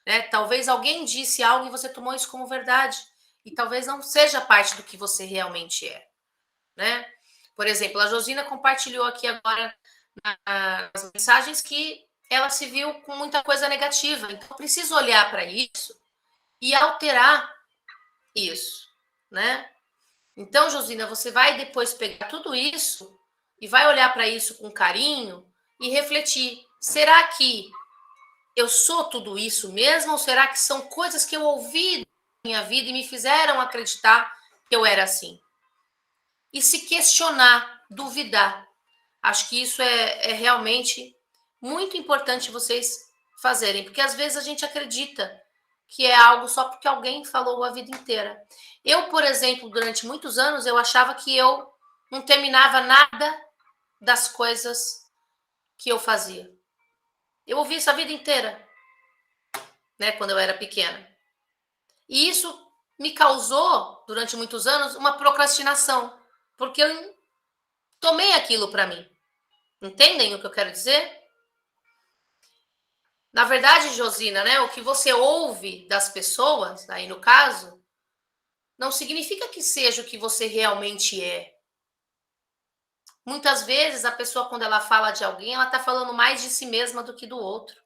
Né? Talvez alguém disse algo e você tomou isso como verdade, e talvez não seja parte do que você realmente é. Né? Por exemplo, a Josina compartilhou aqui agora nas mensagens que ela se viu com muita coisa negativa. Então, preciso olhar para isso e alterar isso, né? Então, Josina, você vai depois pegar tudo isso e vai olhar para isso com carinho e refletir. Será que eu sou tudo isso mesmo? Ou será que são coisas que eu ouvi na minha vida e me fizeram acreditar que eu era assim? E se questionar, duvidar. Acho que isso é realmente muito importante vocês fazerem, porque às vezes a gente acredita que é algo só porque alguém falou a vida inteira. Eu, por exemplo, durante muitos anos, eu achava que eu não terminava nada das coisas que eu fazia. Eu ouvi isso a vida inteira, né, quando eu era pequena. E isso me causou, durante muitos anos, uma procrastinação, porque eu tomei aquilo para mim. Entendem o que eu quero dizer? Na verdade, Josina, né, o que você ouve das pessoas, aí no caso, não significa que seja o que você realmente é. Muitas vezes a pessoa, quando ela fala de alguém, ela está falando mais de si mesma do que do outro.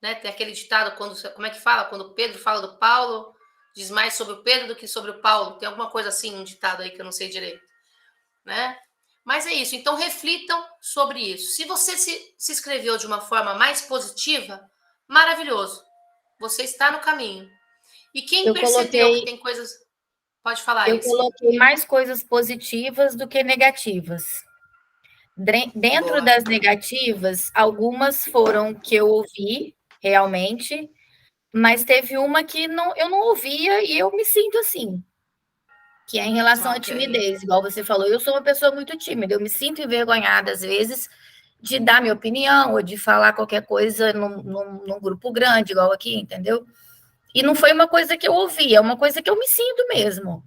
Né? Tem aquele ditado, como é que fala? Quando Pedro fala do Paulo, diz mais sobre o Pedro do que sobre o Paulo. Tem alguma coisa assim, um ditado aí que eu não sei direito. Né? Mas é isso, então reflitam sobre isso. Se você se escreveu de uma forma mais positiva, maravilhoso. Você está no caminho. E quem percebeu que tem coisas... Pode falar, eu coloquei mais coisas positivas do que negativas. Dentro das negativas, algumas foram que eu ouvi realmente, mas teve uma que eu não ouvia e eu me sinto assim, que é em relação à timidez. Igual você falou, eu sou uma pessoa muito tímida, eu me sinto envergonhada às vezes de dar minha opinião ou de falar qualquer coisa num grupo grande, igual aqui, entendeu? E não foi uma coisa que eu ouvi, é uma coisa que eu me sinto mesmo.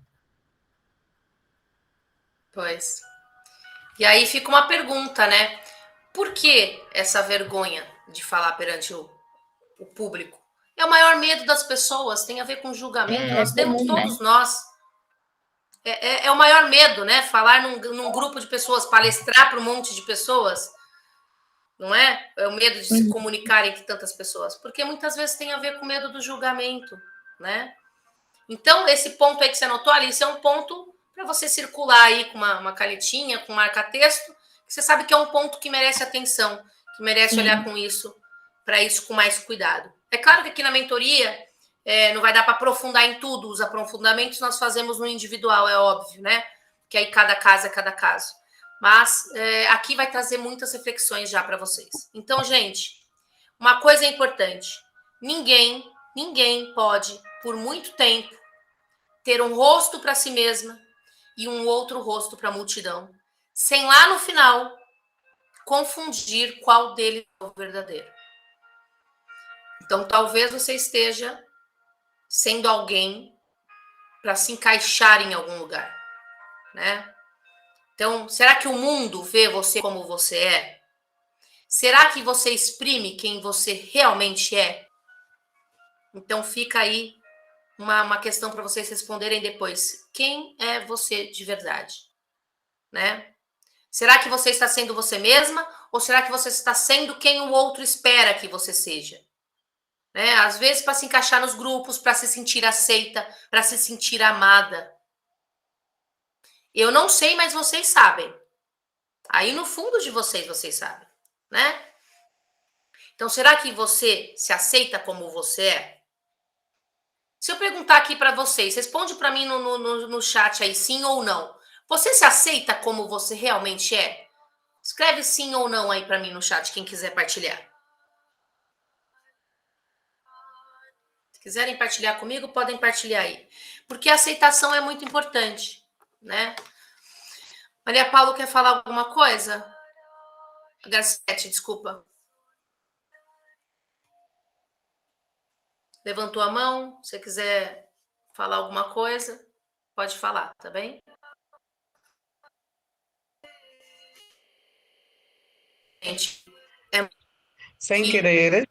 Pois. E aí fica uma pergunta, né? Por que essa vergonha de falar perante o público? É o maior medo das pessoas, tem a ver com julgamento. Nós temos, comum, todos nós. É o maior medo, né? Falar num grupo de pessoas, palestrar para um monte de pessoas, não é? É o medo de se comunicar entre tantas pessoas, porque muitas vezes tem a ver com medo do julgamento, né? Então, esse ponto aí que você anotou, Alice, é um ponto para você circular aí com uma canetinha, com um marca-texto, que você sabe que é um ponto que merece atenção, que merece olhar para isso com mais cuidado. É claro que aqui na mentoria não vai dar para aprofundar em tudo, os aprofundamentos nós fazemos no individual, é óbvio, né? Que aí cada caso é cada caso. Mas aqui vai trazer muitas reflexões já para vocês. Então, gente, uma coisa é importante. Ninguém pode, por muito tempo, ter um rosto para si mesma e um outro rosto para a multidão, sem lá no final confundir qual deles é o verdadeiro. Então, talvez você esteja sendo alguém para se encaixar em algum lugar, né? Então, será que o mundo vê você como você é? Será que você exprime quem você realmente é? Então, fica aí uma questão para vocês responderem depois. Quem é você de verdade? Né? Será que você está sendo você mesma? Ou será que você está sendo quem o outro espera que você seja? Né? Às vezes, para se encaixar nos grupos, para se sentir aceita, para se sentir amada. Eu não sei, mas vocês sabem. Aí no fundo de vocês sabem, né? Então, será que você se aceita como você é? Se eu perguntar aqui para vocês, responde para mim no chat aí, sim ou não. Você se aceita como você realmente é? Escreve sim ou não aí para mim no chat, quem quiser partilhar. Se quiserem partilhar comigo, podem partilhar aí. Porque a aceitação é muito importante, né? Maria Paula quer falar alguma coisa? H7, desculpa. Levantou a mão. Se quiser falar alguma coisa, pode falar, tá bem? Gente, Sem querer,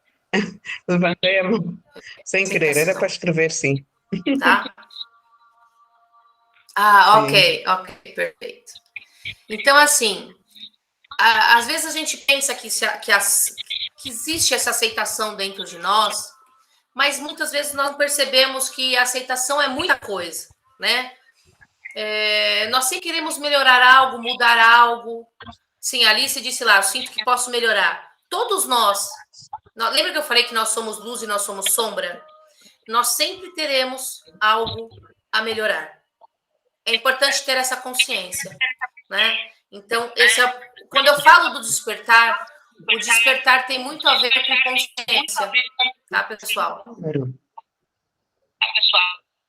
levantei a mão. Sem querer, era para escrever sim. Tá? Ah, Sim. ok, perfeito. Então, assim, às vezes a gente pensa que existe essa aceitação dentro de nós, mas muitas vezes nós não percebemos que a aceitação é muita coisa, né? Nós sempre queremos melhorar algo, mudar algo. Sim, a Alice disse lá, eu sinto que posso melhorar. Todos nós, lembra que eu falei que nós somos luz e nós somos sombra? Nós sempre teremos algo a melhorar. É importante ter essa consciência, né? Então, quando eu falo do despertar, o despertar tem muito a ver com consciência, tá, pessoal?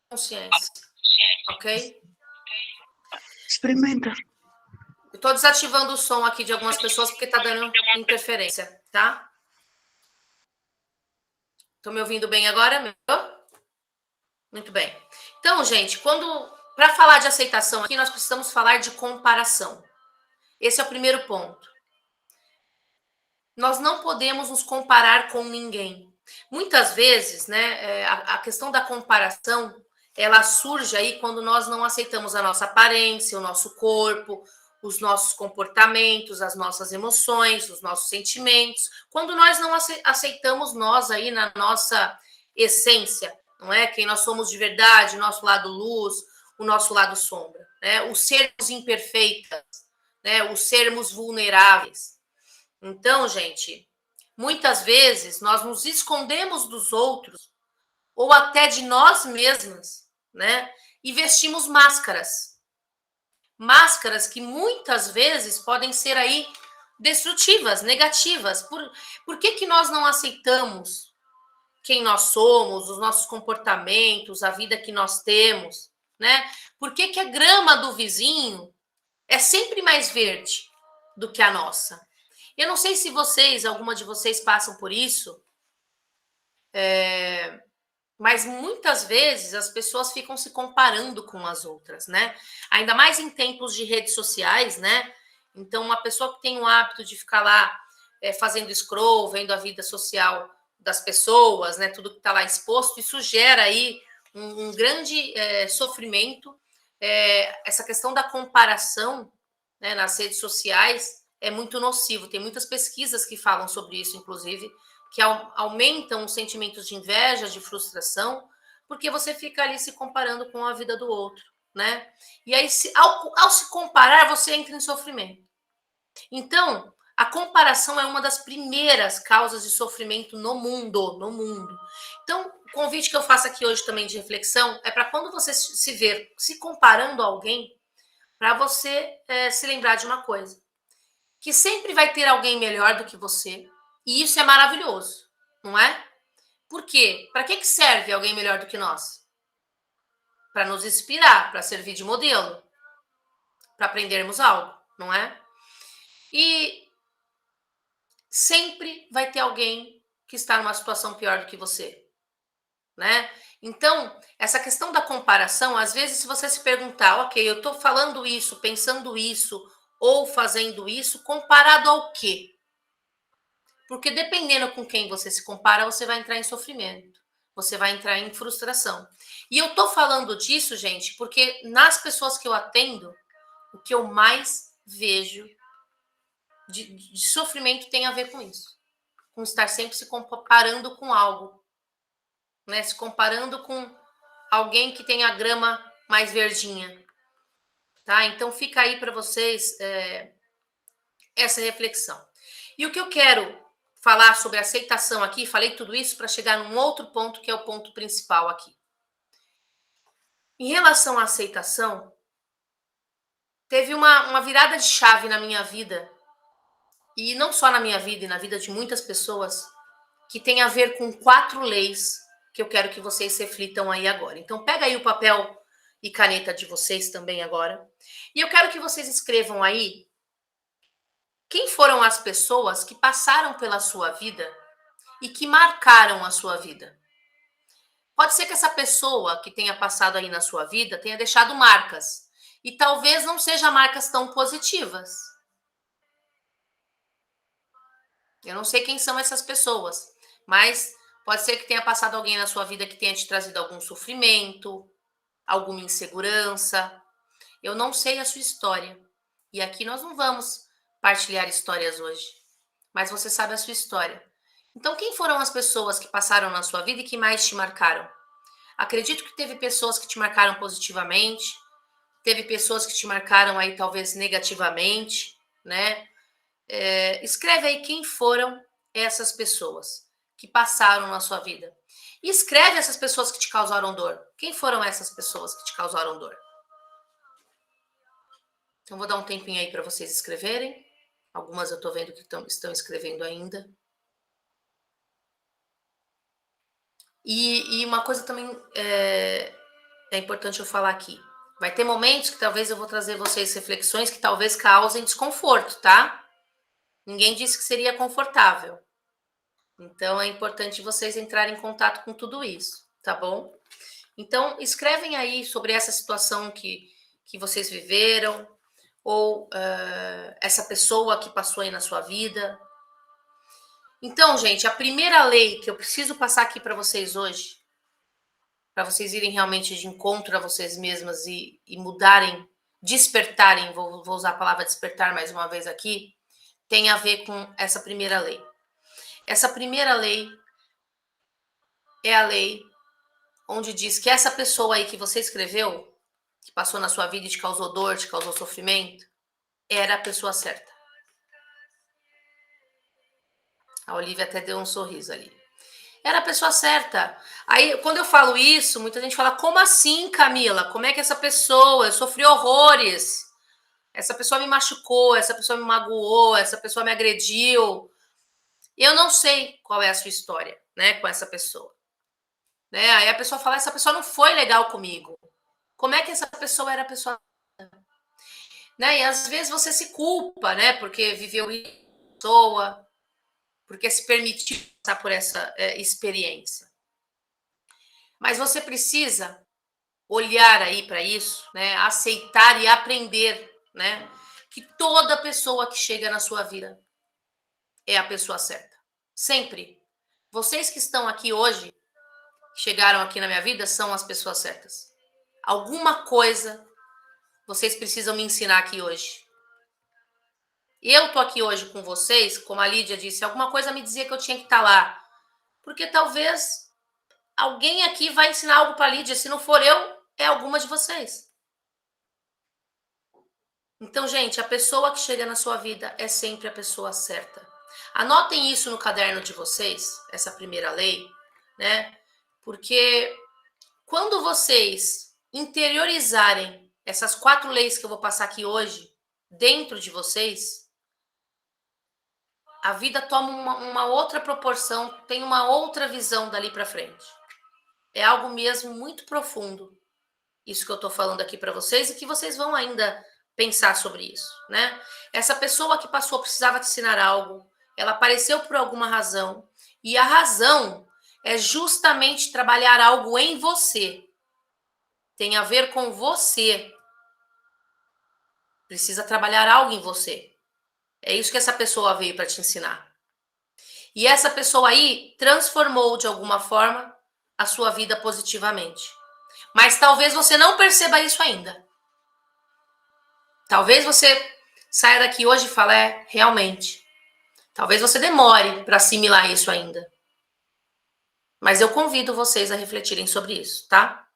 Consciência, ok? Experimenta. Eu tô desativando o som aqui de algumas pessoas porque tá dando interferência, tá? Estão me ouvindo bem agora? Muito bem. Então, gente, para falar de aceitação aqui, nós precisamos falar de comparação. Esse é o primeiro ponto. Nós não podemos nos comparar com ninguém. Muitas vezes, né, a questão da comparação, ela surge aí quando nós não aceitamos a nossa aparência, o nosso corpo, os nossos comportamentos, as nossas emoções, os nossos sentimentos. Quando nós não aceitamos nós aí na nossa essência, não é? Quem nós somos de verdade, o nosso lado luz, o nosso lado sombra, né? Os sermos imperfeitas, né? Os sermos vulneráveis. Então, gente, muitas vezes nós nos escondemos dos outros ou até de nós mesmas, né? E vestimos máscaras. Máscaras que muitas vezes podem ser aí destrutivas, negativas. Por que nós não aceitamos quem nós somos, os nossos comportamentos, a vida que nós temos, né? Por que a grama do vizinho é sempre mais verde do que a nossa? Eu não sei se alguma de vocês passam por isso, mas muitas vezes as pessoas ficam se comparando com as outras, né? Ainda mais em tempos de redes sociais, né? Então, uma pessoa que tem o hábito de ficar lá fazendo scroll, vendo a vida social das pessoas, né? Tudo que está lá exposto, isso gera aí um grande sofrimento. Essa questão da comparação, né, nas redes sociais é muito nocivo. Tem muitas pesquisas que falam sobre isso, inclusive, que aumentam os sentimentos de inveja, de frustração, porque você fica ali se comparando com a vida do outro, né? E aí, ao se comparar, você entra em sofrimento. Então, a comparação é uma das primeiras causas de sofrimento no mundo, no mundo. Então, o convite que eu faço aqui hoje também de reflexão é para quando você se ver se comparando a alguém, para você se lembrar de uma coisa, que sempre vai ter alguém melhor do que você, e isso é maravilhoso, não é? Por quê? Para que serve alguém melhor do que nós? Para nos inspirar, para servir de modelo, para aprendermos algo, não é? E sempre vai ter alguém que está numa situação pior do que você, né? Então, essa questão da comparação, às vezes, se você se perguntar, ok, eu estou falando isso, pensando isso, ou fazendo isso, comparado ao quê? Porque dependendo com quem você se compara, você vai entrar em sofrimento, você vai entrar em frustração. E eu estou falando disso, gente, porque nas pessoas que eu atendo, o que eu mais vejo de sofrimento tem a ver com isso. Com estar sempre se comparando com algo, né? Se comparando com alguém que tem a grama mais verdinha, tá? Então fica aí para vocês essa reflexão. E o que eu quero falar sobre aceitação aqui, falei tudo isso para chegar num outro ponto que é o ponto principal aqui. Em relação à aceitação, teve uma virada de chave na minha vida, e não só na minha vida, e na vida de muitas pessoas, que tem a ver com 4 leis que eu quero que vocês reflitam aí agora. Então, pega aí o papel e caneta de vocês também agora. E eu quero que vocês escrevam aí quem foram as pessoas que passaram pela sua vida e que marcaram a sua vida. Pode ser que essa pessoa que tenha passado aí na sua vida tenha deixado marcas. E talvez não sejam marcas tão positivas. Eu não sei quem são essas pessoas, mas pode ser que tenha passado alguém na sua vida que tenha te trazido algum sofrimento, alguma insegurança. Eu não sei a sua história. E aqui nós não vamos partilhar histórias hoje. Mas você sabe a sua história. Então, quem foram as pessoas que passaram na sua vida e que mais te marcaram? Acredito que teve pessoas que te marcaram positivamente, teve pessoas que te marcaram aí talvez negativamente, né? Escreve aí quem foram essas pessoas que passaram na sua vida. E escreve essas pessoas que te causaram dor. Quem foram essas pessoas que te causaram dor? Então, vou dar um tempinho aí para vocês escreverem. Algumas eu estou vendo que estão escrevendo ainda. E uma coisa também é importante eu falar aqui. Vai ter momentos que talvez eu vou trazer vocês reflexões que talvez causem desconforto, tá? Ninguém disse que seria confortável. Então, é importante vocês entrarem em contato com tudo isso, tá bom? Então, escrevem aí sobre essa situação que vocês viveram, ou essa pessoa que passou aí na sua vida. Então, gente, a primeira lei que eu preciso passar aqui para vocês hoje, para vocês irem realmente de encontro a vocês mesmas e mudarem, despertarem, vou usar a palavra despertar mais uma vez aqui, tem a ver com essa primeira lei. Essa primeira lei é a lei onde diz que essa pessoa aí que você escreveu, que passou na sua vida e te causou dor, te causou sofrimento, era a pessoa certa. A Olivia até deu um sorriso ali. Era a pessoa certa. Aí, quando eu falo isso, muita gente fala, como assim, Camila? Como é que essa pessoa, eu sofri horrores, essa pessoa me machucou, essa pessoa me magoou, essa pessoa me agrediu. Eu não sei qual é a sua história, né, com essa pessoa. Né? Aí a pessoa fala, essa pessoa não foi legal comigo. Como é que essa pessoa era a pessoa? Né? E às vezes você se culpa, né, porque viveu isso, pessoa, porque se permitiu passar por essa experiência. Mas você precisa olhar aí para isso, né, aceitar e aprender, né, que toda pessoa que chega na sua vida é a pessoa certa. Sempre. vocês que estão aqui hoje, que chegaram aqui na minha vida, são as pessoas certas. Alguma coisa vocês precisam me ensinar aqui hoje. E eu tô aqui hoje com vocês, como a Lídia disse, alguma coisa me dizia que eu tinha que estar lá. Porque talvez alguém aqui vai ensinar algo para a Lídia. Se não for eu, é alguma de vocês. Então, gente, a pessoa que chega na sua vida é sempre a pessoa certa. Anotem isso no caderno de vocês, essa primeira lei, né? Porque quando vocês interiorizarem essas 4 leis que eu vou passar aqui hoje, dentro de vocês, a vida toma uma outra proporção, tem uma outra visão dali para frente. É algo mesmo muito profundo, isso que eu estou falando aqui para vocês, e que vocês vão ainda pensar sobre isso, né? Essa pessoa que passou precisava te ensinar algo, ela apareceu por alguma razão, e a razão é justamente trabalhar algo em você. Tem a ver com você. Precisa trabalhar algo em você. É isso que essa pessoa veio para te ensinar. E essa pessoa aí transformou de alguma forma a sua vida positivamente. Mas talvez você não perceba isso ainda. Talvez você saia daqui hoje e fale, realmente. Talvez você demore para assimilar isso ainda. Mas eu convido vocês a refletirem sobre isso, tá?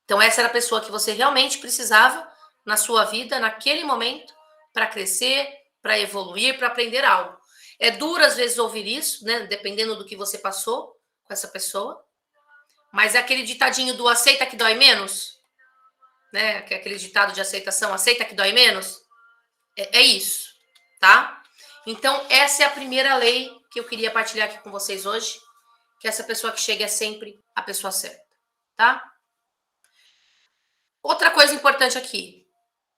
Então essa era a pessoa que você realmente precisava na sua vida, naquele momento, para crescer, para evoluir, para aprender algo. É duro às vezes ouvir isso, né? Dependendo do que você passou com essa pessoa. Mas é aquele ditadinho do aceita que dói menos, né? Aquele ditado de aceitação, aceita que dói menos. É isso, tá? Então, essa é a primeira lei que eu queria partilhar aqui com vocês hoje, que essa pessoa que chega é sempre a pessoa certa, tá? Outra coisa importante aqui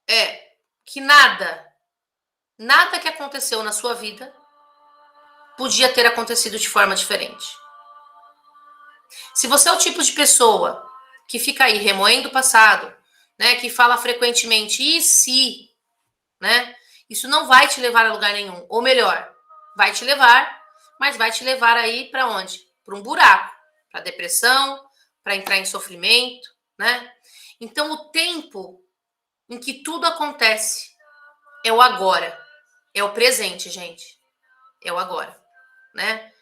é que nada que aconteceu na sua vida podia ter acontecido de forma diferente. Se você é o tipo de pessoa que fica aí remoendo o passado, né, que fala frequentemente e se, né, isso não vai te levar a lugar nenhum. Ou melhor, vai te levar, mas vai te levar aí para onde? Para um buraco, para depressão, para entrar em sofrimento, né? Então, o tempo em que tudo acontece é o agora, é o presente, gente. É o agora, né?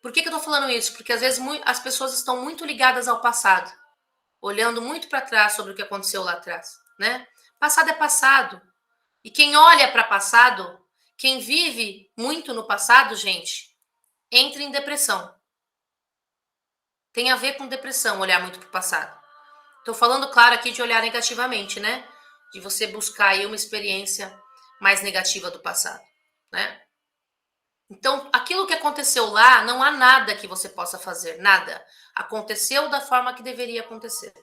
Por que eu tô falando isso? Porque às vezes as pessoas estão muito ligadas ao passado, olhando muito para trás sobre o que aconteceu lá atrás, né? Passado é passado. E quem olha para passado, quem vive muito no passado, gente, entra em depressão. Tem a ver com depressão olhar muito para o passado. Estou falando, claro, aqui de olhar negativamente, né? De você buscar aí uma experiência mais negativa do passado, né? Então, aquilo que aconteceu lá, não há nada que você possa fazer, nada. Aconteceu da forma que deveria acontecer,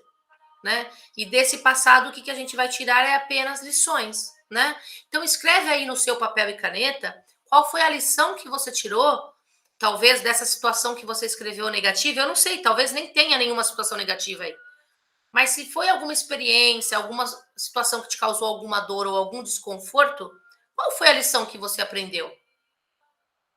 né? E desse passado, o que a gente vai tirar é apenas lições, né? Então, escreve aí no seu papel e caneta qual foi a lição que você tirou, talvez dessa situação que você escreveu negativa. Eu não sei, talvez nem tenha nenhuma situação negativa aí. Mas se foi alguma experiência, alguma situação que te causou alguma dor ou algum desconforto, qual foi a lição que você aprendeu?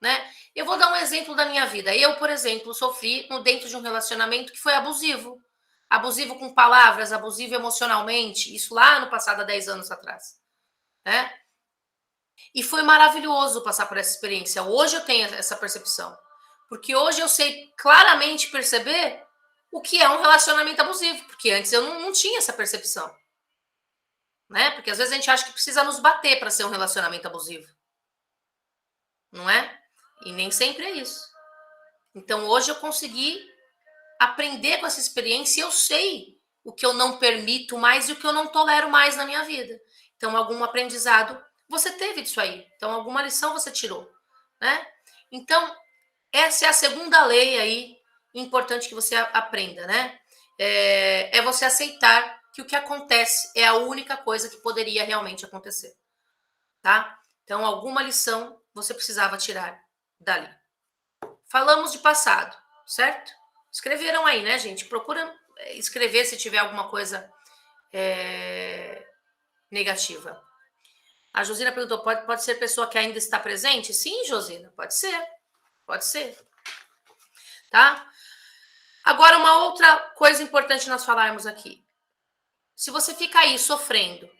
Né? Eu vou dar um exemplo da minha vida. Eu, por exemplo, sofri dentro de um relacionamento que foi abusivo. Abusivo com palavras, abusivo emocionalmente. Isso lá no passado, há 10 anos atrás. Né? E foi maravilhoso passar por essa experiência. Hoje eu tenho essa percepção. Porque hoje eu sei claramente perceber o que é um relacionamento abusivo. Porque antes eu não tinha essa percepção. Né? Porque às vezes a gente acha que precisa nos bater para ser um relacionamento abusivo. Não é? E nem sempre é isso. Então, hoje eu consegui aprender com essa experiência e eu sei o que eu não permito mais e o que eu não tolero mais na minha vida. Então, algum aprendizado você teve disso aí. Então, alguma lição você tirou, né? Então, essa é a segunda lei aí importante que você aprenda, né? É você aceitar que o que acontece é a única coisa que poderia realmente acontecer, tá? Então, alguma lição você precisava tirar dali. Falamos de passado, certo? Escreveram aí, né, gente? Procura escrever se tiver alguma coisa negativa. A Josina perguntou, pode ser pessoa que ainda está presente? Sim, Josina, pode ser. Pode ser. tá? Agora, uma outra coisa importante nós falarmos aqui. Se você fica aí sofrendo,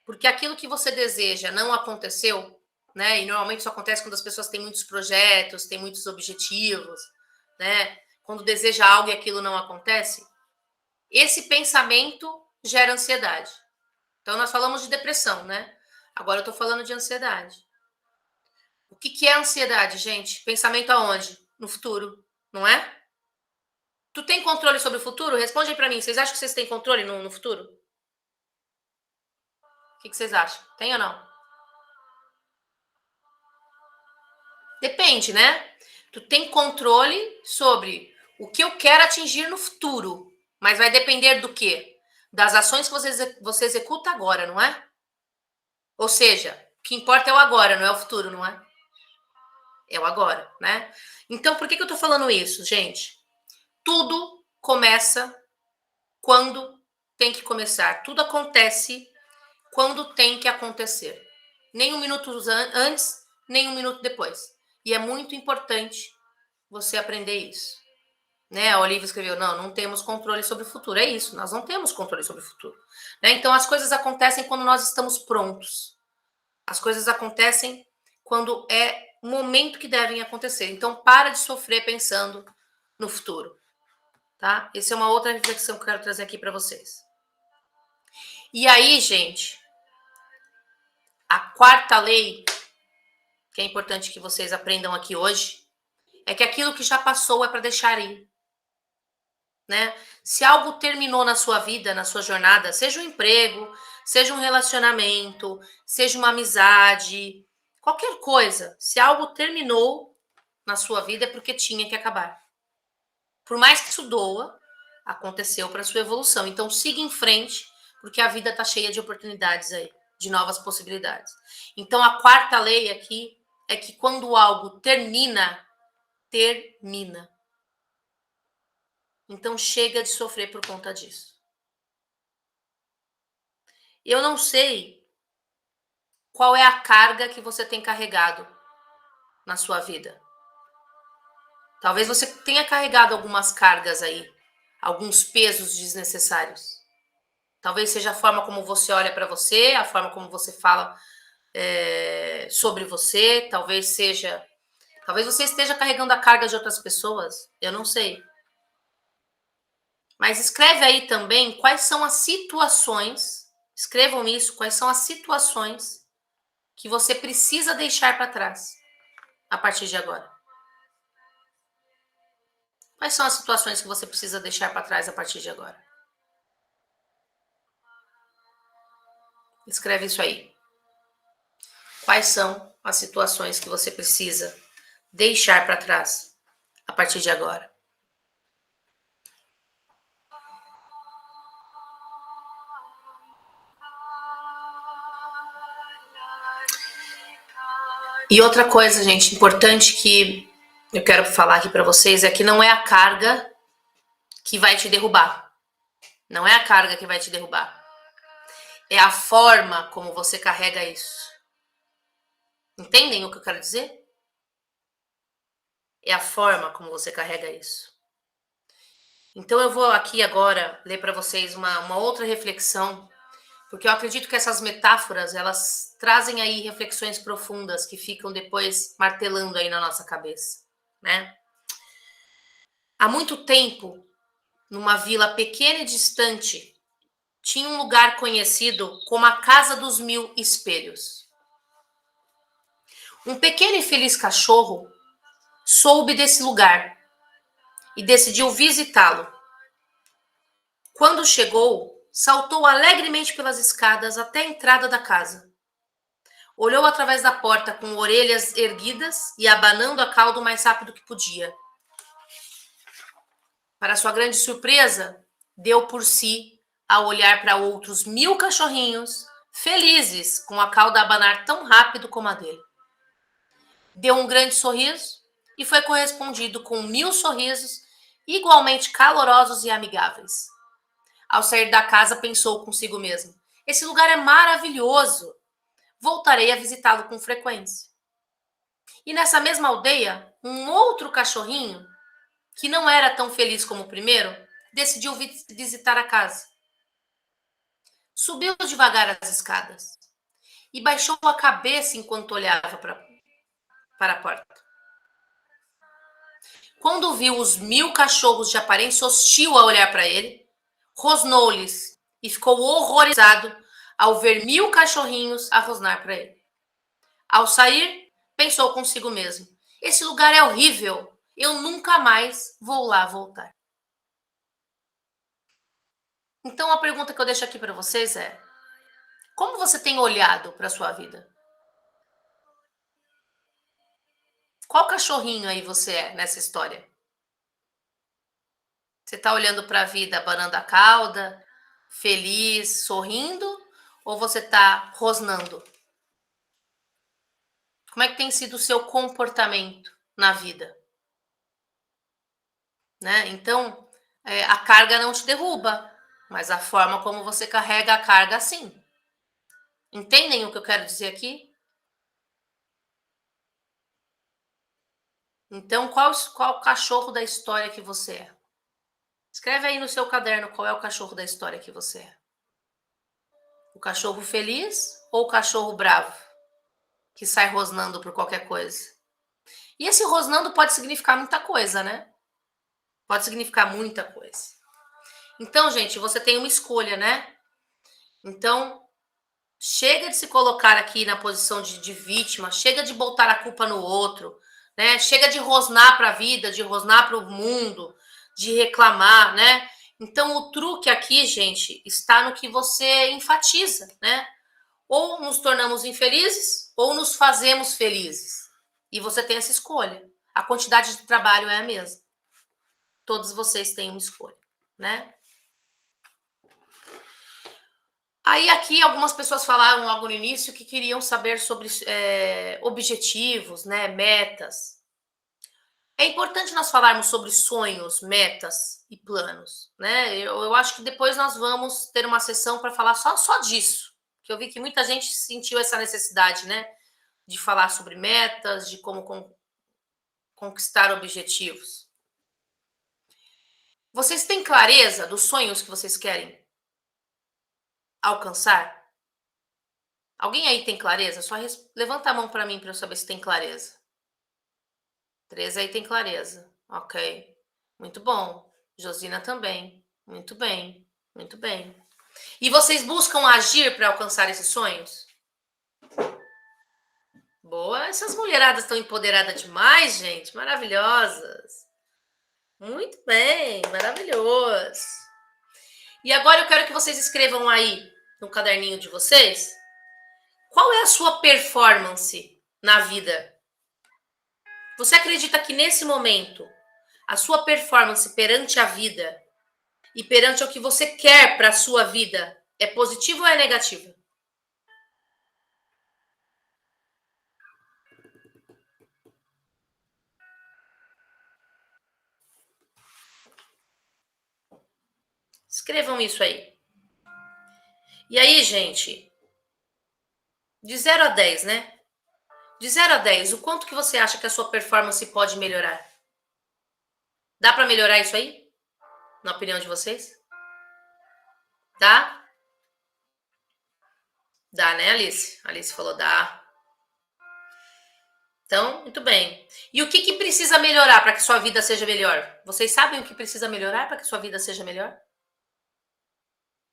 porque aquilo que você deseja não aconteceu, né? E normalmente isso acontece quando as pessoas têm muitos projetos, têm muitos objetivos, né? Quando deseja algo e aquilo não acontece, esse pensamento gera ansiedade. Então, nós falamos de depressão, né? Agora eu tô falando de ansiedade. O que é ansiedade, gente? Pensamento aonde? No futuro, não é? Tu tem controle sobre o futuro? Responde aí pra mim. Vocês acham que vocês têm controle no futuro? O que vocês acham? Tem ou não? Depende, né? Tu tem controle sobre o que eu quero atingir no futuro. Mas vai depender do quê? Das ações que você executa agora, não é? Ou seja, o que importa é o agora, não é o futuro, não é? É o agora, né? Então, por que eu tô falando isso, gente? Tudo começa quando tem que começar. Tudo acontece quando tem que acontecer. Nem um minuto antes, nem um minuto depois. E é muito importante você aprender isso. Né? A Olivia escreveu, não temos controle sobre o futuro. É isso, nós não temos controle sobre o futuro. Né? Então, as coisas acontecem quando nós estamos prontos. As coisas acontecem quando é o momento que devem acontecer. Então, para de sofrer pensando no futuro. Tá? Essa é uma outra reflexão que eu quero trazer aqui para vocês. E aí, gente, a quarta lei, que é importante que vocês aprendam aqui hoje, é que aquilo que já passou é para deixar ir. Né? Se algo terminou na sua vida, na sua jornada, seja um emprego, seja um relacionamento, seja uma amizade, qualquer coisa, se algo terminou na sua vida é porque tinha que acabar. Por mais que isso doa, aconteceu para sua evolução. Então siga em frente, porque a vida está cheia de oportunidades aí, de novas possibilidades. Então a quarta lei aqui é que quando algo termina, termina. Então chega de sofrer por conta disso. Eu não sei qual é a carga que você tem carregado na sua vida. Talvez você tenha carregado algumas cargas aí, alguns pesos desnecessários. Talvez seja a forma como você olha para você, a forma como você fala sobre você, talvez você esteja carregando a carga de outras pessoas, eu não sei. Mas escreve aí também quais são as situações, escrevam isso, quais são as situações que você precisa deixar para trás a partir de agora. Quais são as situações que você precisa deixar para trás a partir de agora? Escreve isso aí. Quais são as situações que você precisa deixar para trás a partir de agora? E outra coisa, gente, importante que eu quero falar aqui para vocês é que não é a carga que vai te derrubar. Não é a carga que vai te derrubar. É a forma como você carrega isso. Entendem o que eu quero dizer? É a forma como você carrega isso. Então eu vou aqui agora ler para vocês uma outra reflexão, porque eu acredito que essas metáforas, elas trazem aí reflexões profundas que ficam depois martelando aí na nossa cabeça, né? Há muito tempo, numa vila pequena e distante, tinha um lugar conhecido como a Casa dos Mil Espelhos. Um pequeno e feliz cachorro soube desse lugar e decidiu visitá-lo. Quando chegou, saltou alegremente pelas escadas até a entrada da casa. Olhou através da porta com orelhas erguidas e abanando a cauda o mais rápido que podia. Para sua grande surpresa, deu por si a olhar para outros 1000 cachorrinhos, felizes com a cauda a abanar tão rápido como a dele. Deu um grande sorriso e foi correspondido com 1000 sorrisos igualmente calorosos e amigáveis. Ao sair da casa, pensou consigo mesmo: esse lugar é maravilhoso. Voltarei a visitá-lo com frequência. E nessa mesma aldeia, um outro cachorrinho que não era tão feliz como o primeiro, decidiu visitar a casa. Subiu devagar as escadas e baixou a cabeça enquanto olhava para a porta. Quando viu os 1000 cachorros de aparência hostil a olhar para ele, rosnou-lhes e ficou horrorizado ao ver 1000 cachorrinhos a rosnar para ele. Ao sair, pensou consigo mesmo: esse lugar é horrível, eu nunca mais vou lá voltar. Então a pergunta que eu deixo aqui para vocês é: como você tem olhado para a sua vida? Qual cachorrinho aí você é nessa história? Você está olhando para a vida abanando a cauda, feliz, sorrindo, ou você está rosnando? Como é que tem sido o seu comportamento na vida? Né? Então, a carga não te derruba, mas a forma como você carrega a carga, sim. Entendem o que eu quero dizer aqui? Então, qual o cachorro da história que você é? Escreve aí no seu caderno qual é o cachorro da história que você é. O cachorro feliz ou o cachorro bravo? Que sai rosnando por qualquer coisa. E esse rosnando pode significar muita coisa, né? Pode significar muita coisa. Então, gente, você tem uma escolha, né? Então, chega de se colocar aqui na posição de vítima, chega de botar a culpa no outro, né? Chega de rosnar para a vida, de rosnar para o mundo, de reclamar, né? Então, o truque aqui, gente, está no que você enfatiza, né? Ou nos tornamos infelizes, ou nos fazemos felizes. E você tem essa escolha. A quantidade de trabalho é a mesma. Todos vocês têm uma escolha, né? Aí aqui algumas pessoas falaram logo no início que queriam saber sobre objetivos, né, metas. É importante nós falarmos sobre sonhos, metas e planos, né? Eu acho que depois nós vamos ter uma sessão para falar só disso, que eu vi que muita gente sentiu essa necessidade, né, de falar sobre metas, de como conquistar objetivos. Vocês têm clareza dos sonhos que vocês querem alcançar? Alguém aí tem clareza? Só levanta a mão para mim para eu saber se tem clareza. 3 aí tem clareza. Ok. Muito bom. Josina também. Muito bem. Muito bem. E vocês buscam agir para alcançar esses sonhos? Boa. Essas mulheradas estão empoderadas demais, gente. Maravilhosas. Muito bem. Maravilhoso. E agora eu quero que vocês escrevam aí no caderninho de vocês qual é a sua performance na vida. Você acredita que nesse momento a sua performance perante a vida e perante o que você quer para a sua vida é positiva ou é negativa? Escrevam isso aí. E aí, gente, de 0 a 10, né? De 0 a 10, o quanto que você acha que a sua performance pode melhorar? Dá para melhorar isso aí? Na opinião de vocês? Dá? Dá, né, Alice? A Alice falou dá. Então, muito bem. E o que precisa melhorar para que sua vida seja melhor? Vocês sabem o que precisa melhorar para que sua vida seja melhor?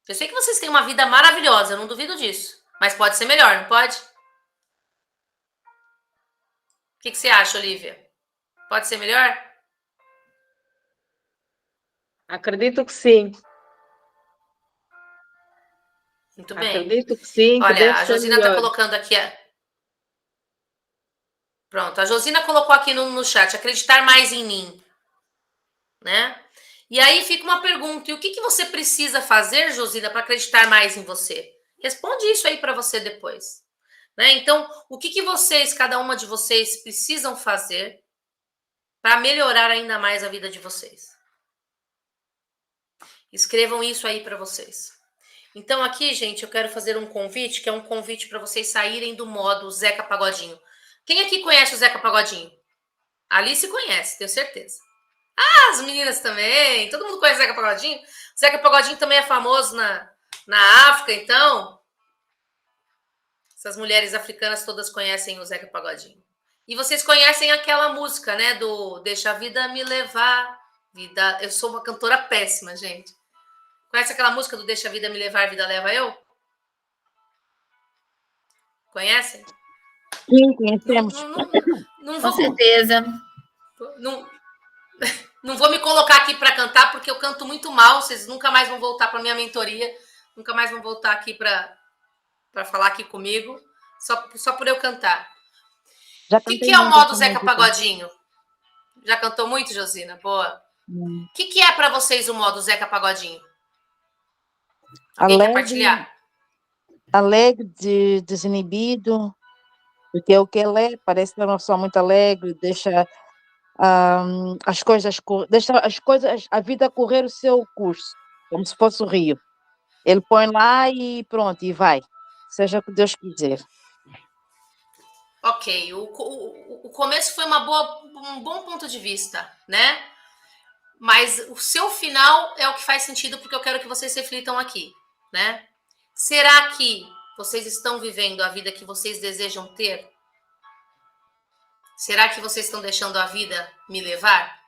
Eu sei que vocês têm uma vida maravilhosa, eu não duvido disso. Mas pode ser melhor, não pode? O que você acha, Olivia? Pode ser melhor? Acredito que sim. Muito bem. Acredito que sim, que olha, deve a ser Josina está melhor. colocando aqui. Pronto, a Josina colocou aqui no chat, acreditar mais em mim. Né? E aí fica uma pergunta, e o que você precisa fazer, Josina, para acreditar mais em você? Responde isso aí para você depois. Né? Então, o que vocês, cada uma de vocês, precisam fazer para melhorar ainda mais a vida de vocês? Escrevam isso aí para vocês. Então, aqui, gente, eu quero fazer um convite, que é um convite para vocês saírem do modo Zeca Pagodinho. Quem aqui conhece o Zeca Pagodinho? A Alice conhece, tenho certeza. As meninas também. Todo mundo conhece o Zeca Pagodinho. O Zeca Pagodinho também é famoso na África, então. Essas mulheres africanas todas conhecem o Zeca Pagodinho. E vocês conhecem aquela música, né? Do Deixa a Vida Me Levar. Vida... Eu sou uma cantora péssima, gente. Conhece aquela música do Deixa a Vida Me Levar, Vida Leva Eu? Conhecem? Sim, conhecemos. Não Com vou, certeza. não vou me colocar aqui para cantar, porque eu canto muito mal. Vocês nunca mais vão voltar para minha mentoria. Nunca mais vão voltar aqui para falar aqui comigo. Só por eu cantar. Já O que cantei é o muito modo essa Zeca música. Pagodinho? Já cantou muito, Josina? Boa. O que é para vocês o modo Zeca Pagodinho? Alguém quer partilhar? Alegre, desinibido, porque é o que ele é, parece ser uma pessoa muito alegre, deixa deixa as coisas, a vida correr o seu curso, como se fosse o rio. Ele põe lá e pronto, e vai, seja o que Deus quiser. Ok, o começo foi um bom ponto de vista, né? Mas o seu final é o que faz sentido, porque eu quero que vocês reflitam aqui, né? Será que vocês estão vivendo a vida que vocês desejam ter? Será que vocês estão deixando a vida me levar?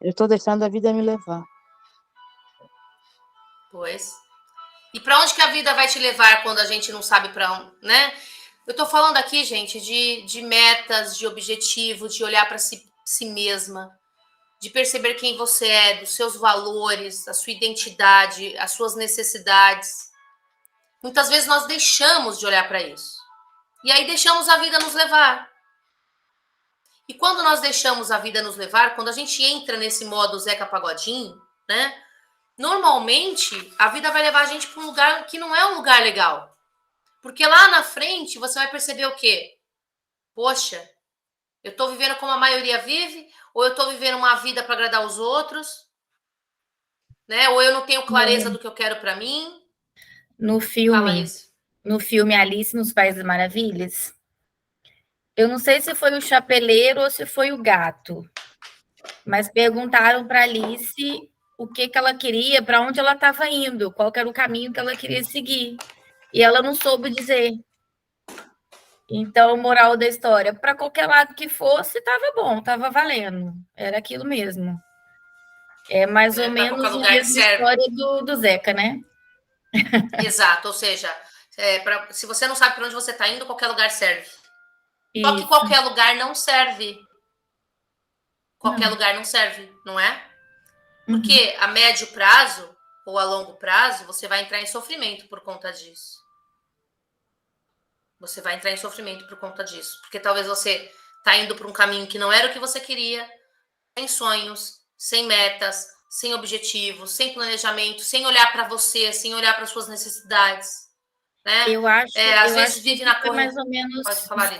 Eu estou deixando a vida me levar. Pois. E para onde que a vida vai te levar quando a gente não sabe para onde, né? Eu tô falando aqui, gente, de metas, de objetivos, de olhar para si mesma, de perceber quem você é, dos seus valores, a sua identidade, as suas necessidades. Muitas vezes nós deixamos de olhar para isso. E aí deixamos a vida nos levar. E quando nós deixamos a vida nos levar, quando a gente entra nesse modo Zeca Pagodinho, né? Normalmente, a vida vai levar a gente para um lugar que não é um lugar legal. Porque lá na frente, você vai perceber o quê? Poxa, eu estou vivendo como a maioria vive, ou eu estou vivendo uma vida para agradar os outros, né? Ou eu não tenho clareza do que eu quero para mim. No filme Alice nos Países das Maravilhas, eu não sei se foi o chapeleiro ou se foi o gato, mas perguntaram para Alice o que ela queria, para onde ela estava indo, qual era o caminho que ela queria seguir. E ela não soube dizer. Então, moral da história, para qualquer lado que fosse, estava bom, estava valendo. Era aquilo mesmo. É mais ou menos a mesma história do Zeca, né? Exato, ou seja, se você não sabe para onde você está indo, qualquer lugar serve. Isso. Só que qualquer lugar não serve. Qualquer lugar não serve, não é? Porque a médio prazo ou a longo prazo, você vai entrar em sofrimento por conta disso. Você vai entrar em sofrimento por conta disso. Porque talvez você está indo para um caminho que não era o que você queria, sem sonhos, sem metas, sem objetivos, sem planejamento, sem olhar para você, sem olhar para suas necessidades. Né? Eu acho, às vezes vive na foi mais ou menos. Pode falar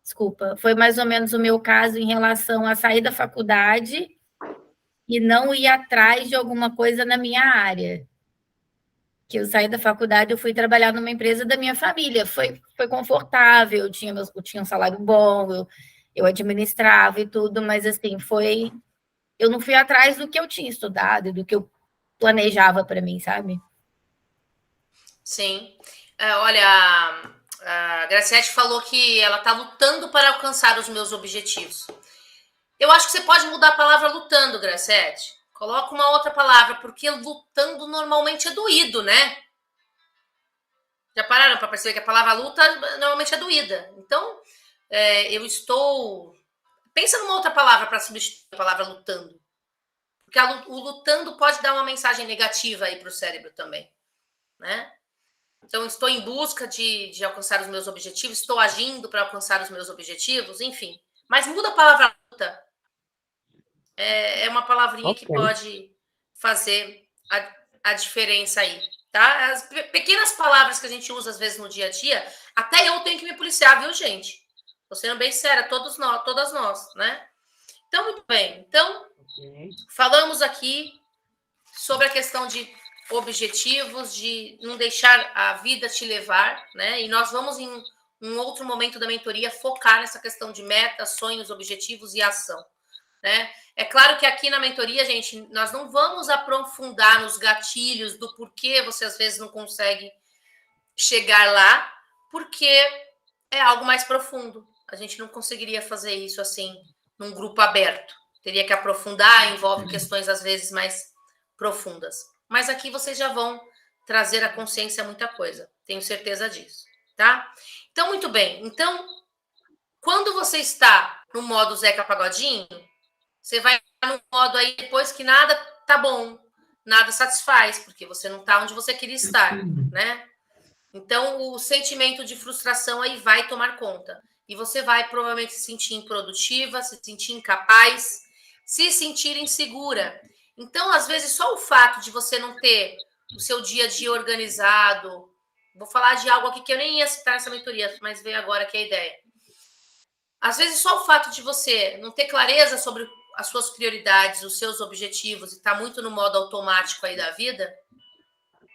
Desculpa. Foi mais ou menos o meu caso em relação a sair da faculdade e não ir atrás de alguma coisa na minha área. Que eu saí da faculdade, eu fui trabalhar numa empresa da minha família. Foi confortável, eu tinha um salário bom, eu administrava e tudo, mas assim, eu não fui atrás do que eu tinha estudado, do que eu planejava para mim, sabe? Sim. Olha, a Graciete falou que ela está lutando para alcançar os meus objetivos. Eu acho que você pode mudar a palavra lutando, Graciete. Coloca uma outra palavra, porque lutando normalmente é doído, né? Já pararam para perceber que a palavra luta normalmente é doída. Então, eu estou... Pensa numa outra palavra para substituir a palavra lutando. Porque o lutando pode dar uma mensagem negativa aí para o cérebro também, né? Então, estou em busca de alcançar os meus objetivos, estou agindo para alcançar os meus objetivos, enfim. Mas muda a palavra luta. É uma palavrinha que pode fazer a diferença aí, tá? As pequenas palavras que a gente usa, às vezes, no dia a dia, até eu tenho que me policiar, viu, gente? Tô sendo bem séria, todas nós, né? Então, muito bem. Então, falamos aqui sobre a questão de objetivos, de não deixar a vida te levar, né? E nós vamos, em um outro momento da mentoria, focar nessa questão de metas, sonhos, objetivos e ação. né? É claro que aqui na mentoria, gente, nós não vamos aprofundar nos gatilhos do porquê você às vezes não consegue chegar lá, porque é algo mais profundo. A gente não conseguiria fazer isso assim num grupo aberto. Teria que aprofundar, envolve questões às vezes mais profundas. Mas aqui vocês já vão trazer à consciência muita coisa. Tenho certeza disso, tá? Então, muito bem. Então, quando você está no modo Zeca Pagodinho, você vai no modo aí depois que nada tá bom, nada satisfaz, porque você não tá onde você queria estar, né? Então, o sentimento de frustração aí vai tomar conta. E você vai provavelmente se sentir improdutiva, se sentir incapaz, se sentir insegura. Então, às vezes, só o fato de você não ter o seu dia a dia organizado... Vou falar de algo aqui que eu nem ia citar nessa mentoria, mas veio agora que é a ideia. Às vezes, só o fato de você não ter clareza sobre as suas prioridades, os seus objetivos, e estar muito no modo automático aí da vida,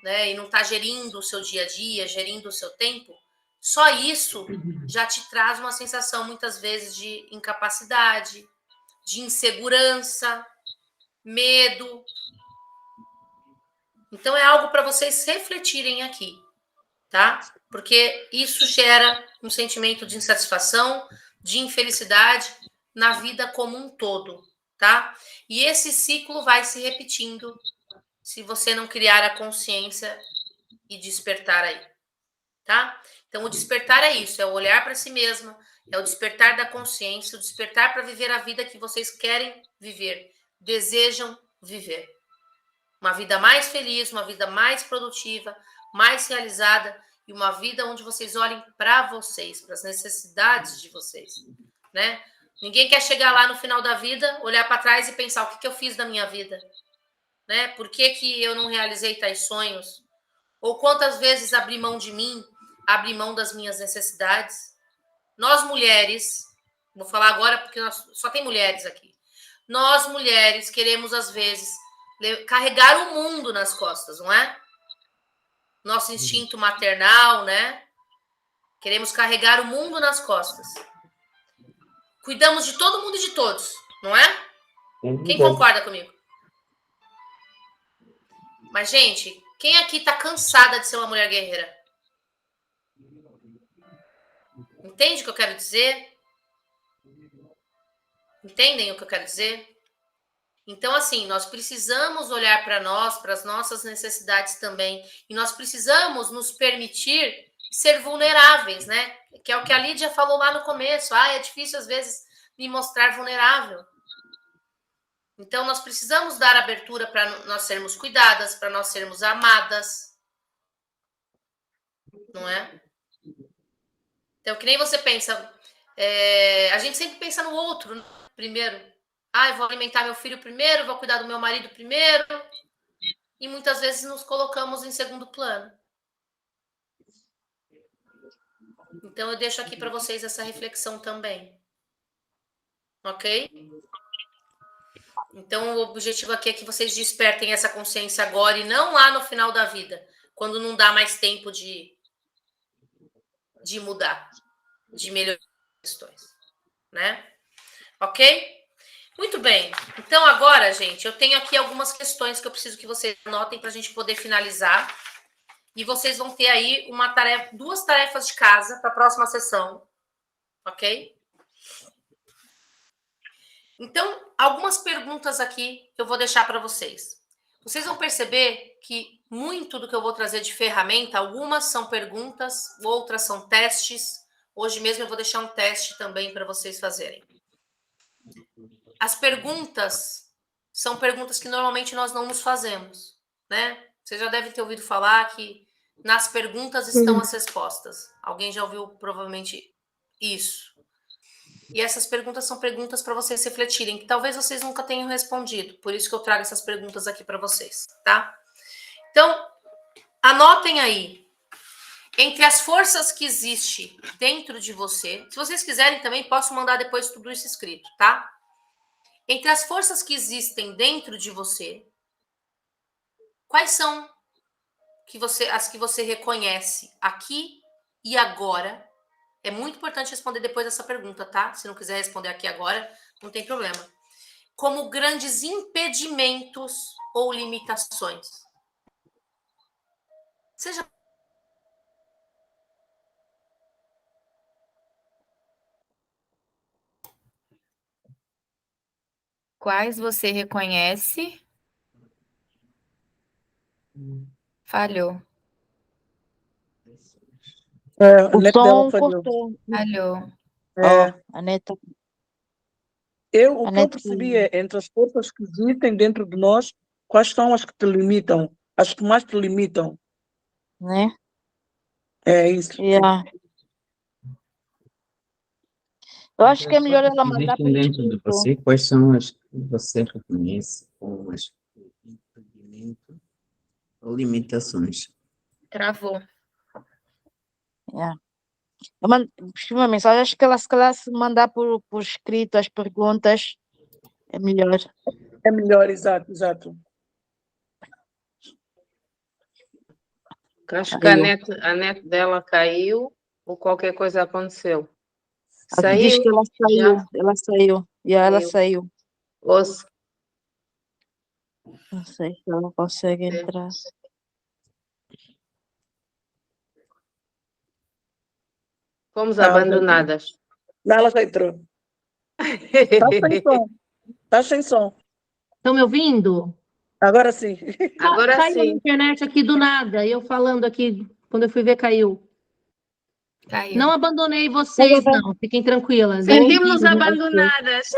né, e não está gerindo o seu dia a dia, gerindo o seu tempo, só isso já te traz uma sensação, muitas vezes, de incapacidade, de insegurança, medo. Então, é algo para vocês refletirem aqui, tá? Porque isso gera um sentimento de insatisfação, de infelicidade na vida como um todo, tá? E esse ciclo vai se repetindo se você não criar a consciência e despertar aí, tá? Então, o despertar é isso, é o olhar para si mesma, é o despertar da consciência, o despertar para viver a vida que vocês querem viver, desejam viver. Uma vida mais feliz, uma vida mais produtiva, mais realizada e uma vida onde vocês olhem para vocês, para as necessidades de vocês, né? Ninguém quer chegar lá no final da vida, olhar para trás e pensar o que eu fiz da minha vida, né? Por que eu não realizei tais sonhos? Ou quantas vezes abri mão de mim, abri mão das minhas necessidades? Nós mulheres, vou falar agora porque só tem mulheres aqui. Nós mulheres queremos às vezes carregar o mundo nas costas, não é? Nosso instinto maternal, né? Queremos carregar o mundo nas costas. Cuidamos de todo mundo e de todos, não é? Quem concorda comigo? Mas, gente, quem aqui tá cansada de ser uma mulher guerreira? Entende o que eu quero dizer? Entendem o que eu quero dizer? Então, assim, nós precisamos olhar para nós, para as nossas necessidades também. E nós precisamos nos permitir ser vulneráveis, né? Que é o que a Lídia falou lá no começo. É difícil, às vezes, me mostrar vulnerável. Então, nós precisamos dar abertura para nós sermos cuidadas, para nós sermos amadas. Não é? Então, que nem você pensa... a gente sempre pensa no outro primeiro. Eu vou alimentar meu filho primeiro, vou cuidar do meu marido primeiro. E muitas vezes nos colocamos em segundo plano. Então, eu deixo aqui para vocês essa reflexão também. Ok? Então, o objetivo aqui é que vocês despertem essa consciência agora e não lá no final da vida, quando não dá mais tempo de mudar, de melhorar as questões, né? Ok? Muito bem. Então, agora, gente, eu tenho aqui algumas questões que eu preciso que vocês anotem para a gente poder finalizar. E vocês vão ter aí duas tarefas de casa para a próxima sessão. Ok? Então, algumas perguntas aqui que eu vou deixar para vocês. Vocês vão perceber que muito do que eu vou trazer de ferramenta, algumas são perguntas, outras são testes. Hoje mesmo eu vou deixar um teste também para vocês fazerem. As perguntas são perguntas que normalmente nós não nos fazemos, né? Vocês já devem ter ouvido falar que nas perguntas estão as respostas. Alguém já ouviu provavelmente isso. E essas perguntas são perguntas para vocês refletirem, que talvez vocês nunca tenham respondido. Por isso que eu trago essas perguntas aqui para vocês, tá? Então, anotem aí. Entre as forças que existem dentro de você, se vocês quiserem também, posso mandar depois tudo isso escrito, tá? Entre as forças que existem dentro de você, quais são as que você reconhece aqui e agora? É muito importante responder depois dessa pergunta, tá? Se não quiser responder aqui agora, não tem problema. como grandes impedimentos ou limitações? Seja Quais você reconhece? Falhou. A O net dela som falhou. cortou. Falhou. Ó, a neta, O a que eu neta, percebi é, entre as forças que existem dentro de nós, quais são as que te limitam? As que mais te limitam? né? É isso. Sim. Yeah. Eu acho que é As melhor forças ela que mandar por existem dentro de escrito. você, quais são as que você reconhece como as impedimento ou limitações? Travou. Yeah. Escreve uma mensagem, acho que ela, se calhar, se mandar por escrito as perguntas, é melhor. É melhor, exato, exato. Acho que Caiu. a net dela caiu ou qualquer coisa aconteceu. Aqui diz Saiu, que ela saiu, já ela saiu. Yeah, ela saiu. saiu. Ou se- Não sei se ela consegue entrar. fomos Ah, abandonadas. não, ela já entrou. Está sem som. Está sem som. Estão me ouvindo? Agora sim. Agora Caiu a sim. internet aqui do nada, eu falando aqui, quando eu fui ver, caiu. Caiu. Não abandonei vocês, não, fiquem tranquilas. Eu Sentimos ouvi, abandonadas.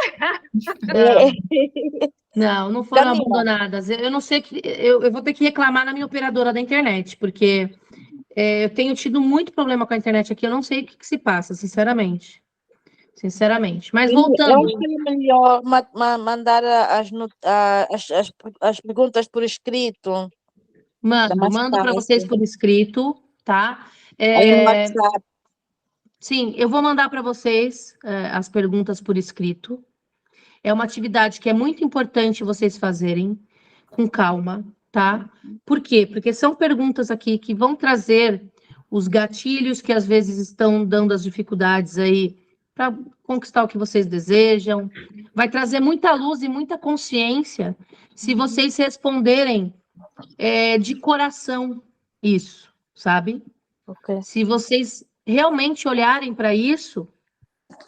não foram Camila, abandonadas. Eu não sei que eu vou ter que reclamar na minha operadora da internet, porque eu tenho tido muito problema com a internet aqui, eu não sei o que se passa, sinceramente. Sinceramente. Mas eu voltando, acho que é melhor mandar as perguntas por escrito. Dá mais mando para vocês fácil. por escrito, tá? Aí no WhatsApp. Sim, eu vou mandar para vocês as perguntas por escrito. É uma atividade que é muito importante vocês fazerem com calma, tá? Por quê? Porque são perguntas aqui que vão trazer os gatilhos que às vezes estão dando as dificuldades aí para conquistar o que vocês desejam. Vai trazer muita luz e muita consciência se vocês responderem de coração isso, sabe? Ok. Se vocês realmente olharem para isso,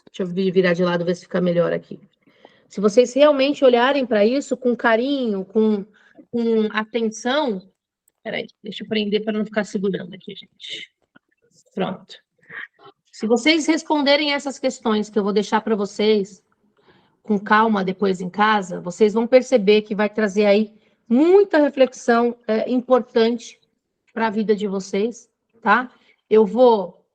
deixa eu virar de lado, ver se fica melhor aqui. Se vocês realmente olharem para isso com carinho, com atenção. Peraí, deixa eu prender para não ficar segurando aqui, gente. Pronto. Se vocês responderem essas questões que eu vou deixar para vocês com calma depois em casa, vocês vão perceber que vai trazer aí muita reflexão importante para a vida de vocês, tá? Eu vou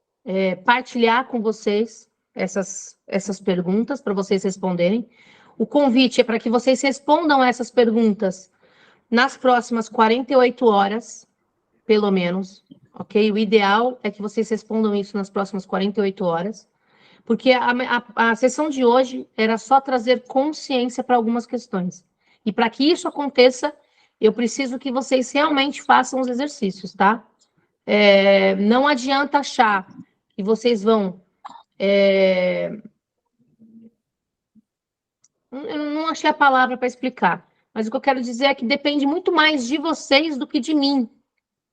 partilhar com vocês essas perguntas para vocês responderem. O convite é para que vocês respondam essas perguntas nas próximas 48 horas, pelo menos, ok? O ideal é que vocês respondam isso nas próximas 48 horas, porque a sessão de hoje era só trazer consciência para algumas questões. E para que isso aconteça, eu preciso que vocês realmente façam os exercícios, tá? Não adianta achar que vocês vão. Eu não achei a palavra para explicar, mas o que eu quero dizer é que depende muito mais de vocês do que de mim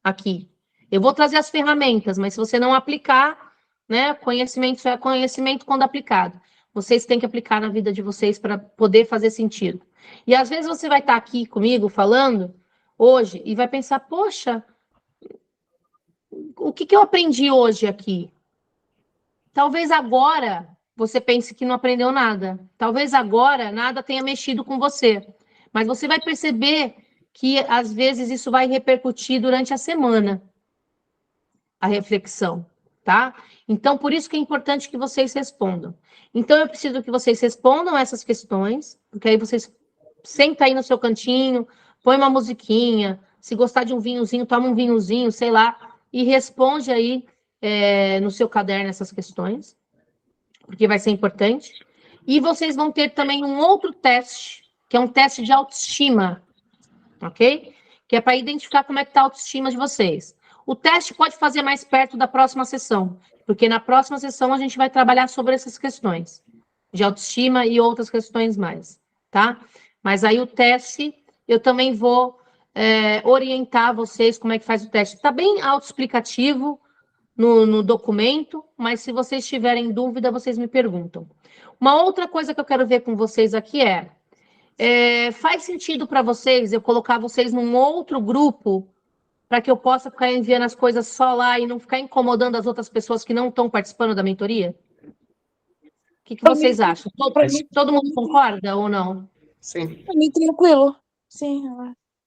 aqui. Eu vou trazer as ferramentas, mas se você não aplicar, né, conhecimento é conhecimento quando aplicado. Vocês têm que aplicar na vida de vocês para poder fazer sentido. E às vezes você vai estar aqui comigo falando hoje e vai pensar, poxa, o que eu aprendi hoje aqui? Talvez agora você pense que não aprendeu nada. Talvez agora nada tenha mexido com você. Mas você vai perceber que às vezes isso vai repercutir durante a semana, a reflexão, tá? Então, por isso que é importante que vocês respondam. Então, eu preciso que vocês respondam essas questões, porque aí vocês sentam aí no seu cantinho, põe uma musiquinha, se gostar de um vinhozinho, toma um vinhozinho, sei lá, e responde aí no seu caderno essas questões, porque vai ser importante. E vocês vão ter também um outro teste, que é um teste de autoestima, ok? Que é para identificar como é que está a autoestima de vocês. O teste pode fazer mais perto da próxima sessão, porque na próxima sessão a gente vai trabalhar sobre essas questões de autoestima e outras questões mais, tá? Mas aí o teste, eu também vou orientar vocês como é que faz o teste. Está bem autoexplicativo no documento, mas se vocês tiverem dúvida, vocês me perguntam. Uma outra coisa que eu quero ver com vocês aqui faz sentido para vocês eu colocar vocês num outro grupo para que eu possa ficar enviando as coisas só lá e não ficar incomodando as outras pessoas que não estão participando da mentoria? O que vocês acham? Todo mundo concorda ou não? Sim. Para mim, tranquilo. Sim.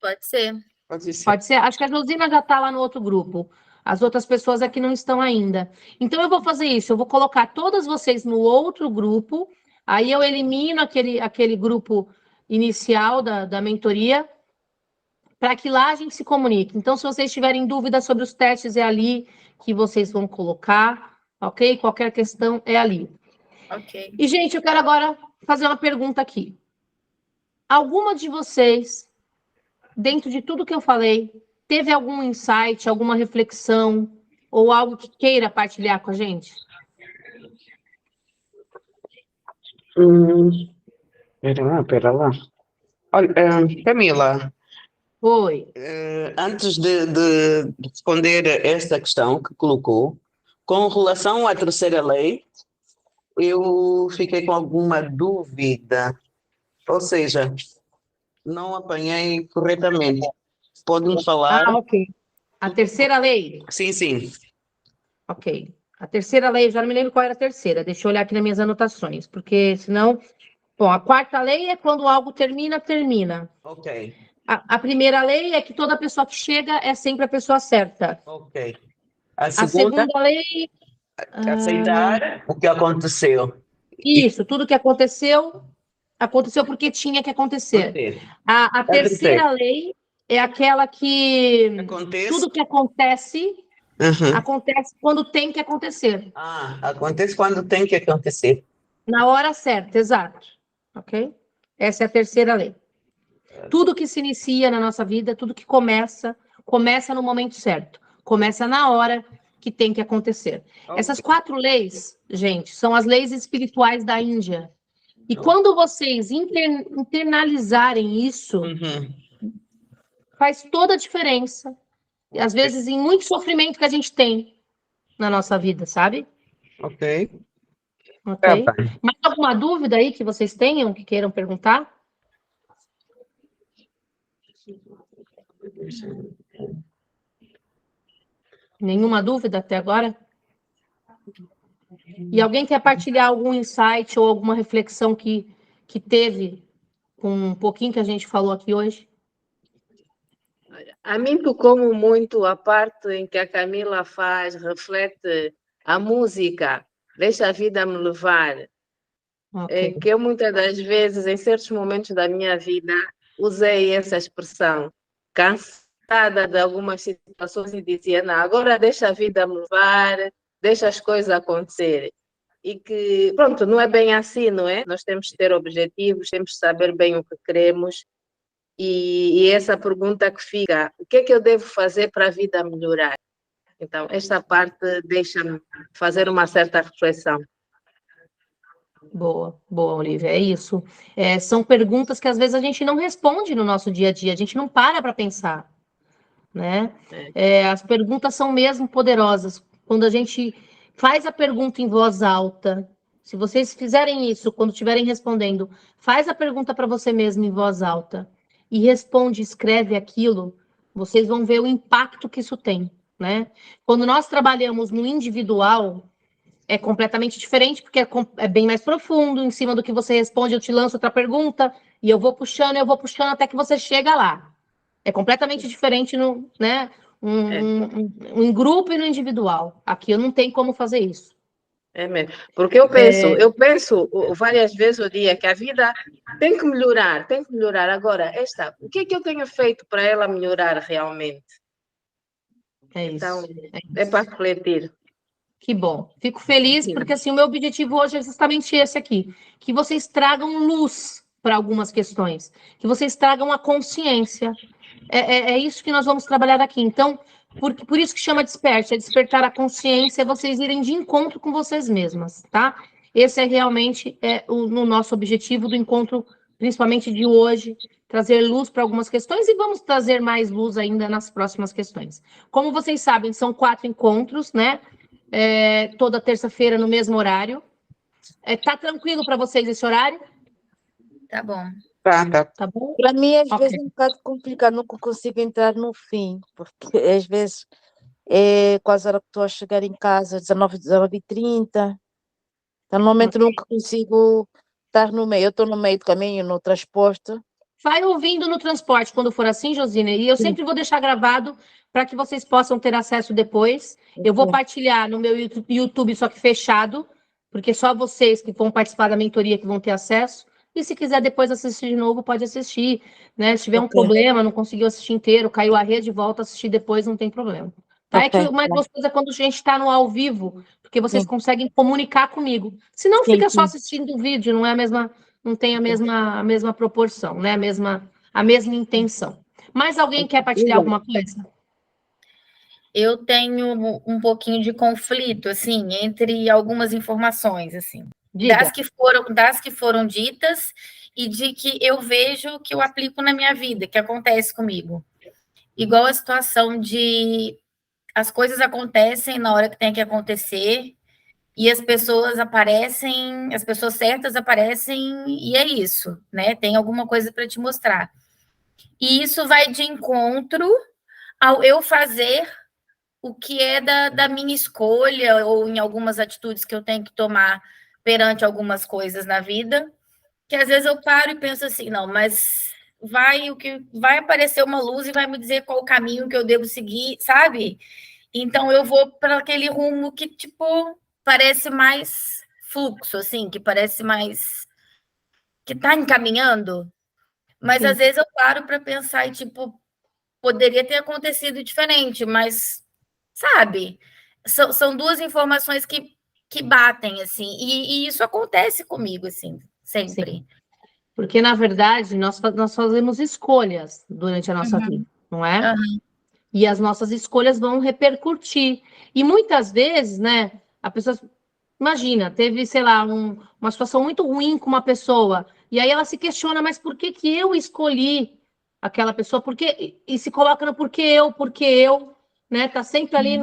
Pode ser. Pode ser. Acho que a Josina já está lá no outro grupo. As outras pessoas aqui não estão ainda. Então, eu vou fazer isso. Eu vou colocar todas vocês no outro grupo. Aí eu elimino aquele grupo inicial da mentoria, para que lá a gente se comunique. Então, se vocês tiverem dúvidas sobre os testes, é ali que vocês vão colocar, ok? Qualquer questão é ali. Ok. E, gente, eu quero agora fazer uma pergunta aqui. Alguma de vocês, dentro de tudo que eu falei, teve algum insight, alguma reflexão, ou algo que queira partilhar com a gente? Pera lá. Olha, Camila, Oi. antes de responder esta questão que colocou, com relação à terceira lei, eu fiquei com alguma dúvida. Ou seja, não apanhei corretamente. Pode-me falar? Ok. A terceira lei? Sim, sim. Ok. A terceira lei, eu já não me lembro qual era a terceira. Deixa eu olhar aqui nas minhas anotações, porque senão... Bom, a quarta lei é quando algo termina. Ok. A primeira lei é que toda pessoa que chega é sempre a pessoa certa. Ok. A segunda lei... Aceitar o que aconteceu. Isso, tudo que aconteceu porque tinha que acontecer. A terceira lei é aquela que tudo que acontece, acontece quando tem que acontecer. Acontece quando tem que acontecer. Na hora certa, exato. Ok? Essa é a terceira lei. Tudo que se inicia na nossa vida, tudo que começa no momento certo. Começa na hora que tem que acontecer. Essas 4 leis, gente, são as leis espirituais da Índia. E quando vocês internalizarem isso, faz toda a diferença. E, às vezes, em muito sofrimento que a gente tem na nossa vida, sabe? Ok. Ok? Mais alguma dúvida aí que vocês tenham, que queiram perguntar? Nenhuma dúvida até agora? E alguém quer partilhar algum insight ou alguma reflexão que teve com um pouquinho que a gente falou aqui hoje? A mim tocou muito a parte em que a Camila reflete a música, deixa a vida me levar. Okay. Que eu muitas das vezes, em certos momentos da minha vida, usei essa expressão, cansada de algumas situações e dizia, não, agora deixa a vida me levar, deixa as coisas acontecerem. E que, pronto, não é bem assim, não é? Nós temos que ter objetivos, temos que saber bem o que queremos. E essa pergunta que fica, o que é que eu devo fazer para a vida melhorar? Então, esta parte deixa-me fazer uma certa reflexão. Boa, Olivia, é isso. São perguntas que às vezes a gente não responde no nosso dia a dia, a gente não para pensar, né? As perguntas são mesmo poderosas. Quando a gente faz a pergunta em voz alta, se vocês fizerem isso, quando estiverem respondendo, faz a pergunta para você mesmo em voz alta e responde, escreve aquilo, vocês vão ver o impacto que isso tem, né? Quando nós trabalhamos no individual, é completamente diferente, porque é bem mais profundo. Em cima do que você responde, eu te lanço outra pergunta, e eu vou puxando até que você chega lá. É completamente diferente né? Em grupo e no individual. Aqui eu não tenho como fazer isso. É mesmo. Porque eu penso várias vezes ao dia que a vida tem que melhorar. Agora, o que é que eu tenho feito para ela melhorar realmente? É isso. Então, é para refletir. Que bom. Fico feliz, porque assim, o meu objetivo hoje é justamente esse aqui. Que vocês tragam luz para algumas questões. Que vocês tragam a consciência. É isso que nós vamos trabalhar aqui. Então, por isso que chama Desperte, é despertar a consciência, vocês irem de encontro com vocês mesmas, tá? Esse é realmente o nosso objetivo do encontro principalmente de hoje, trazer luz para algumas questões e vamos trazer mais luz ainda nas próximas questões. Como vocês sabem, são 4 encontros, né? Toda terça-feira no mesmo horário. Tá tranquilo para vocês esse horário? Tá bom. Tá bom? Para mim, às Ok. vezes, é um bocado complicado, nunca consigo entrar no fim, porque às vezes quase a hora que estou a chegar em casa, 19h30. Então, normalmente nunca consigo estar no meio. Eu estou no meio do caminho, no transporte. Vai ouvindo no transporte quando for assim, Josina, e eu sempre vou deixar gravado para que vocês possam ter acesso depois. Eu vou partilhar no meu YouTube, só que fechado, porque só vocês que vão participar da mentoria que vão ter acesso. E se quiser depois assistir de novo, pode assistir, né? Se tiver um problema, não conseguiu assistir inteiro, caiu a rede, volta a assistir depois, não tem problema. Tá? É que o mais gostoso é quando a gente está no ao vivo, porque vocês conseguem comunicar comigo. Se não, fica só assistindo o vídeo, não é a mesma, não tem a mesma proporção, né? A mesma intenção. Mais alguém quer partilhar alguma coisa? Eu tenho um pouquinho de conflito, assim, entre algumas informações, assim, Diga. das que foram ditas e de que eu vejo que eu aplico na minha vida, que acontece comigo. Igual a situação de as coisas acontecem na hora que tem que acontecer e as pessoas aparecem, as pessoas certas aparecem e é isso, né? Tem alguma coisa para te mostrar. E isso vai de encontro ao eu fazer o que é da minha escolha ou em algumas atitudes que eu tenho que tomar perante algumas coisas na vida, que às vezes eu paro e penso assim, não, mas vai aparecer uma luz e vai me dizer qual o caminho que eu devo seguir, sabe? Então eu vou para aquele rumo que tipo parece mais fluxo, assim, que parece mais que está encaminhando, mas às vezes eu paro para pensar e tipo poderia ter acontecido diferente, mas sabe? São duas informações que batem, assim, e isso acontece comigo, assim, sempre. Sim. Porque, na verdade, nós fazemos escolhas durante a nossa vida, não é? E as nossas escolhas vão repercutir. E muitas vezes, né, a pessoa... Imagina, teve, sei lá, uma situação muito ruim com uma pessoa, e aí ela se questiona, mas por que que eu escolhi aquela pessoa? E se coloca no porque eu, né? Tá sempre ali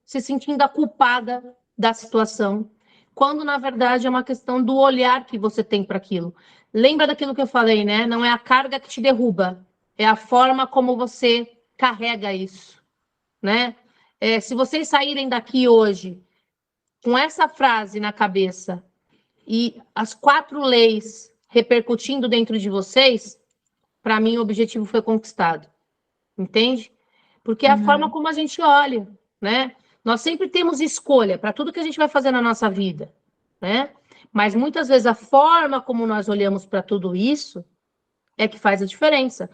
se sentindo a culpada da situação, quando na verdade é uma questão do olhar que você tem para aquilo. Lembra daquilo que eu falei, né? Não é a carga que te derruba, é a forma como você carrega isso, né? Se vocês saírem daqui hoje com essa frase na cabeça e as 4 leis repercutindo dentro de vocês, para mim o objetivo foi conquistado. Entende? Porque é a forma como a gente olha, né? Nós sempre temos escolha para tudo que a gente vai fazer na nossa vida, né? Mas muitas vezes a forma como nós olhamos para tudo isso é que faz a diferença.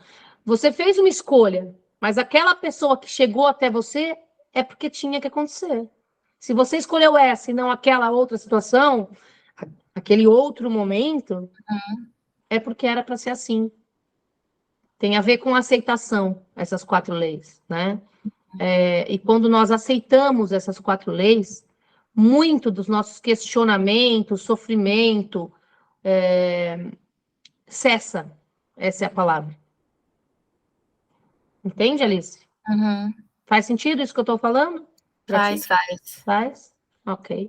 Você fez uma escolha, mas aquela pessoa que chegou até você é porque tinha que acontecer. Se você escolheu essa e não aquela outra situação, aquele outro momento, é porque era para ser assim. Tem a ver com aceitação, essas 4 leis, né? E quando nós aceitamos essas 4 leis, muito dos nossos questionamentos, sofrimento, cessa. Essa é a palavra. Entende, Alice? Faz sentido isso que eu estou falando? Faz. Faz? Ok.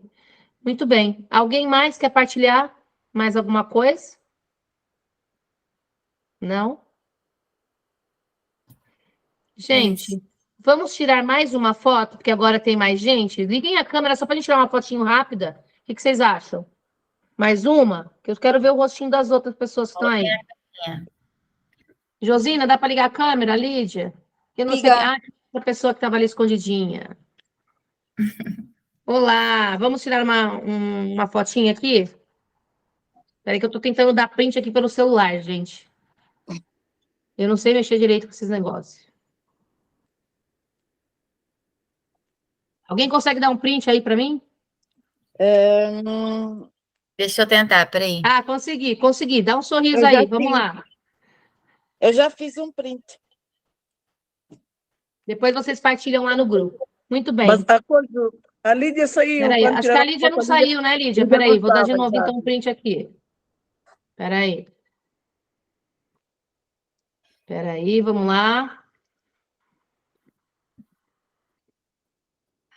Muito bem. Alguém mais quer partilhar mais alguma coisa? Não? Gente, vamos tirar mais uma foto, porque agora tem mais gente? Liguem a câmera só para a gente tirar uma fotinho rápida. O que vocês acham? Mais uma? Que eu quero ver o rostinho das outras pessoas que estão aí. Josina, dá para ligar a câmera, Lídia? Eu não sei. A pessoa que estava ali escondidinha. Olá, vamos tirar uma fotinha aqui? Espera aí que eu estou tentando dar print aqui pelo celular, gente. Eu não sei mexer direito com esses negócios. Alguém consegue dar um print aí para mim? Deixa eu tentar, peraí. Ah, consegui. Dá um sorriso aí, vamos lá. Eu já fiz um print. Depois vocês partilham lá no grupo. Muito bem. Mas a Lídia saiu. Peraí, acho que a Lídia não saiu, né, Lídia? Peraí, vou dar de novo então um print aqui. Peraí. Espera aí, vamos lá.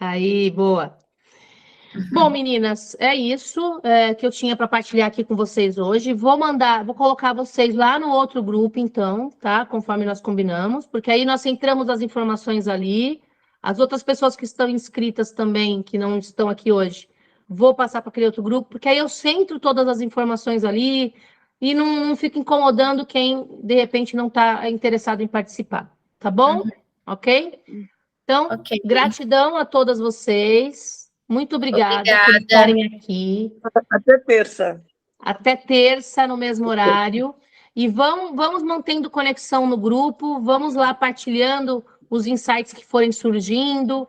Aí, boa. Bom, meninas, é isso que eu tinha para partilhar aqui com vocês hoje. Vou colocar vocês lá no outro grupo, então, tá? Conforme nós combinamos, porque aí nós centramos as informações ali. As outras pessoas que estão inscritas também, que não estão aqui hoje, vou passar para aquele outro grupo, porque aí eu centro todas as informações ali e não fico incomodando quem, de repente, não está interessado em participar. Tá bom? Ok? Então, gratidão a todas vocês. Muito obrigada por estarem aqui. Até terça. Até terça, no mesmo horário. E vamos mantendo conexão no grupo, vamos lá partilhando os insights que forem surgindo,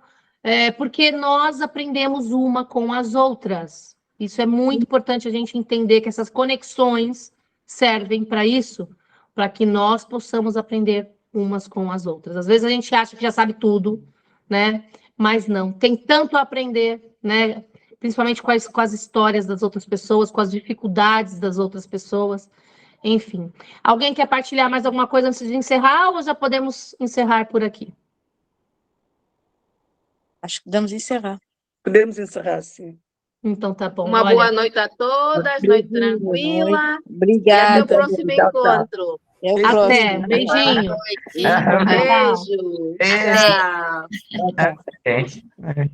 porque nós aprendemos uma com as outras. Isso é muito importante a gente entender que essas conexões servem para isso, para que nós possamos aprender umas com as outras. Às vezes a gente acha que já sabe tudo, né? Mas não, tem tanto a aprender, né? Principalmente com as histórias das outras pessoas, com as dificuldades das outras pessoas. Enfim. Alguém quer partilhar mais alguma coisa antes de encerrar ou já podemos encerrar por aqui? Acho que podemos encerrar. Podemos encerrar, sim. Então tá bom. Uma boa noite a todas, noite tranquila. Obrigada. E até o próximo encontro. Até o Até, próximo. beijinho. Beijo. É. Tchau. É.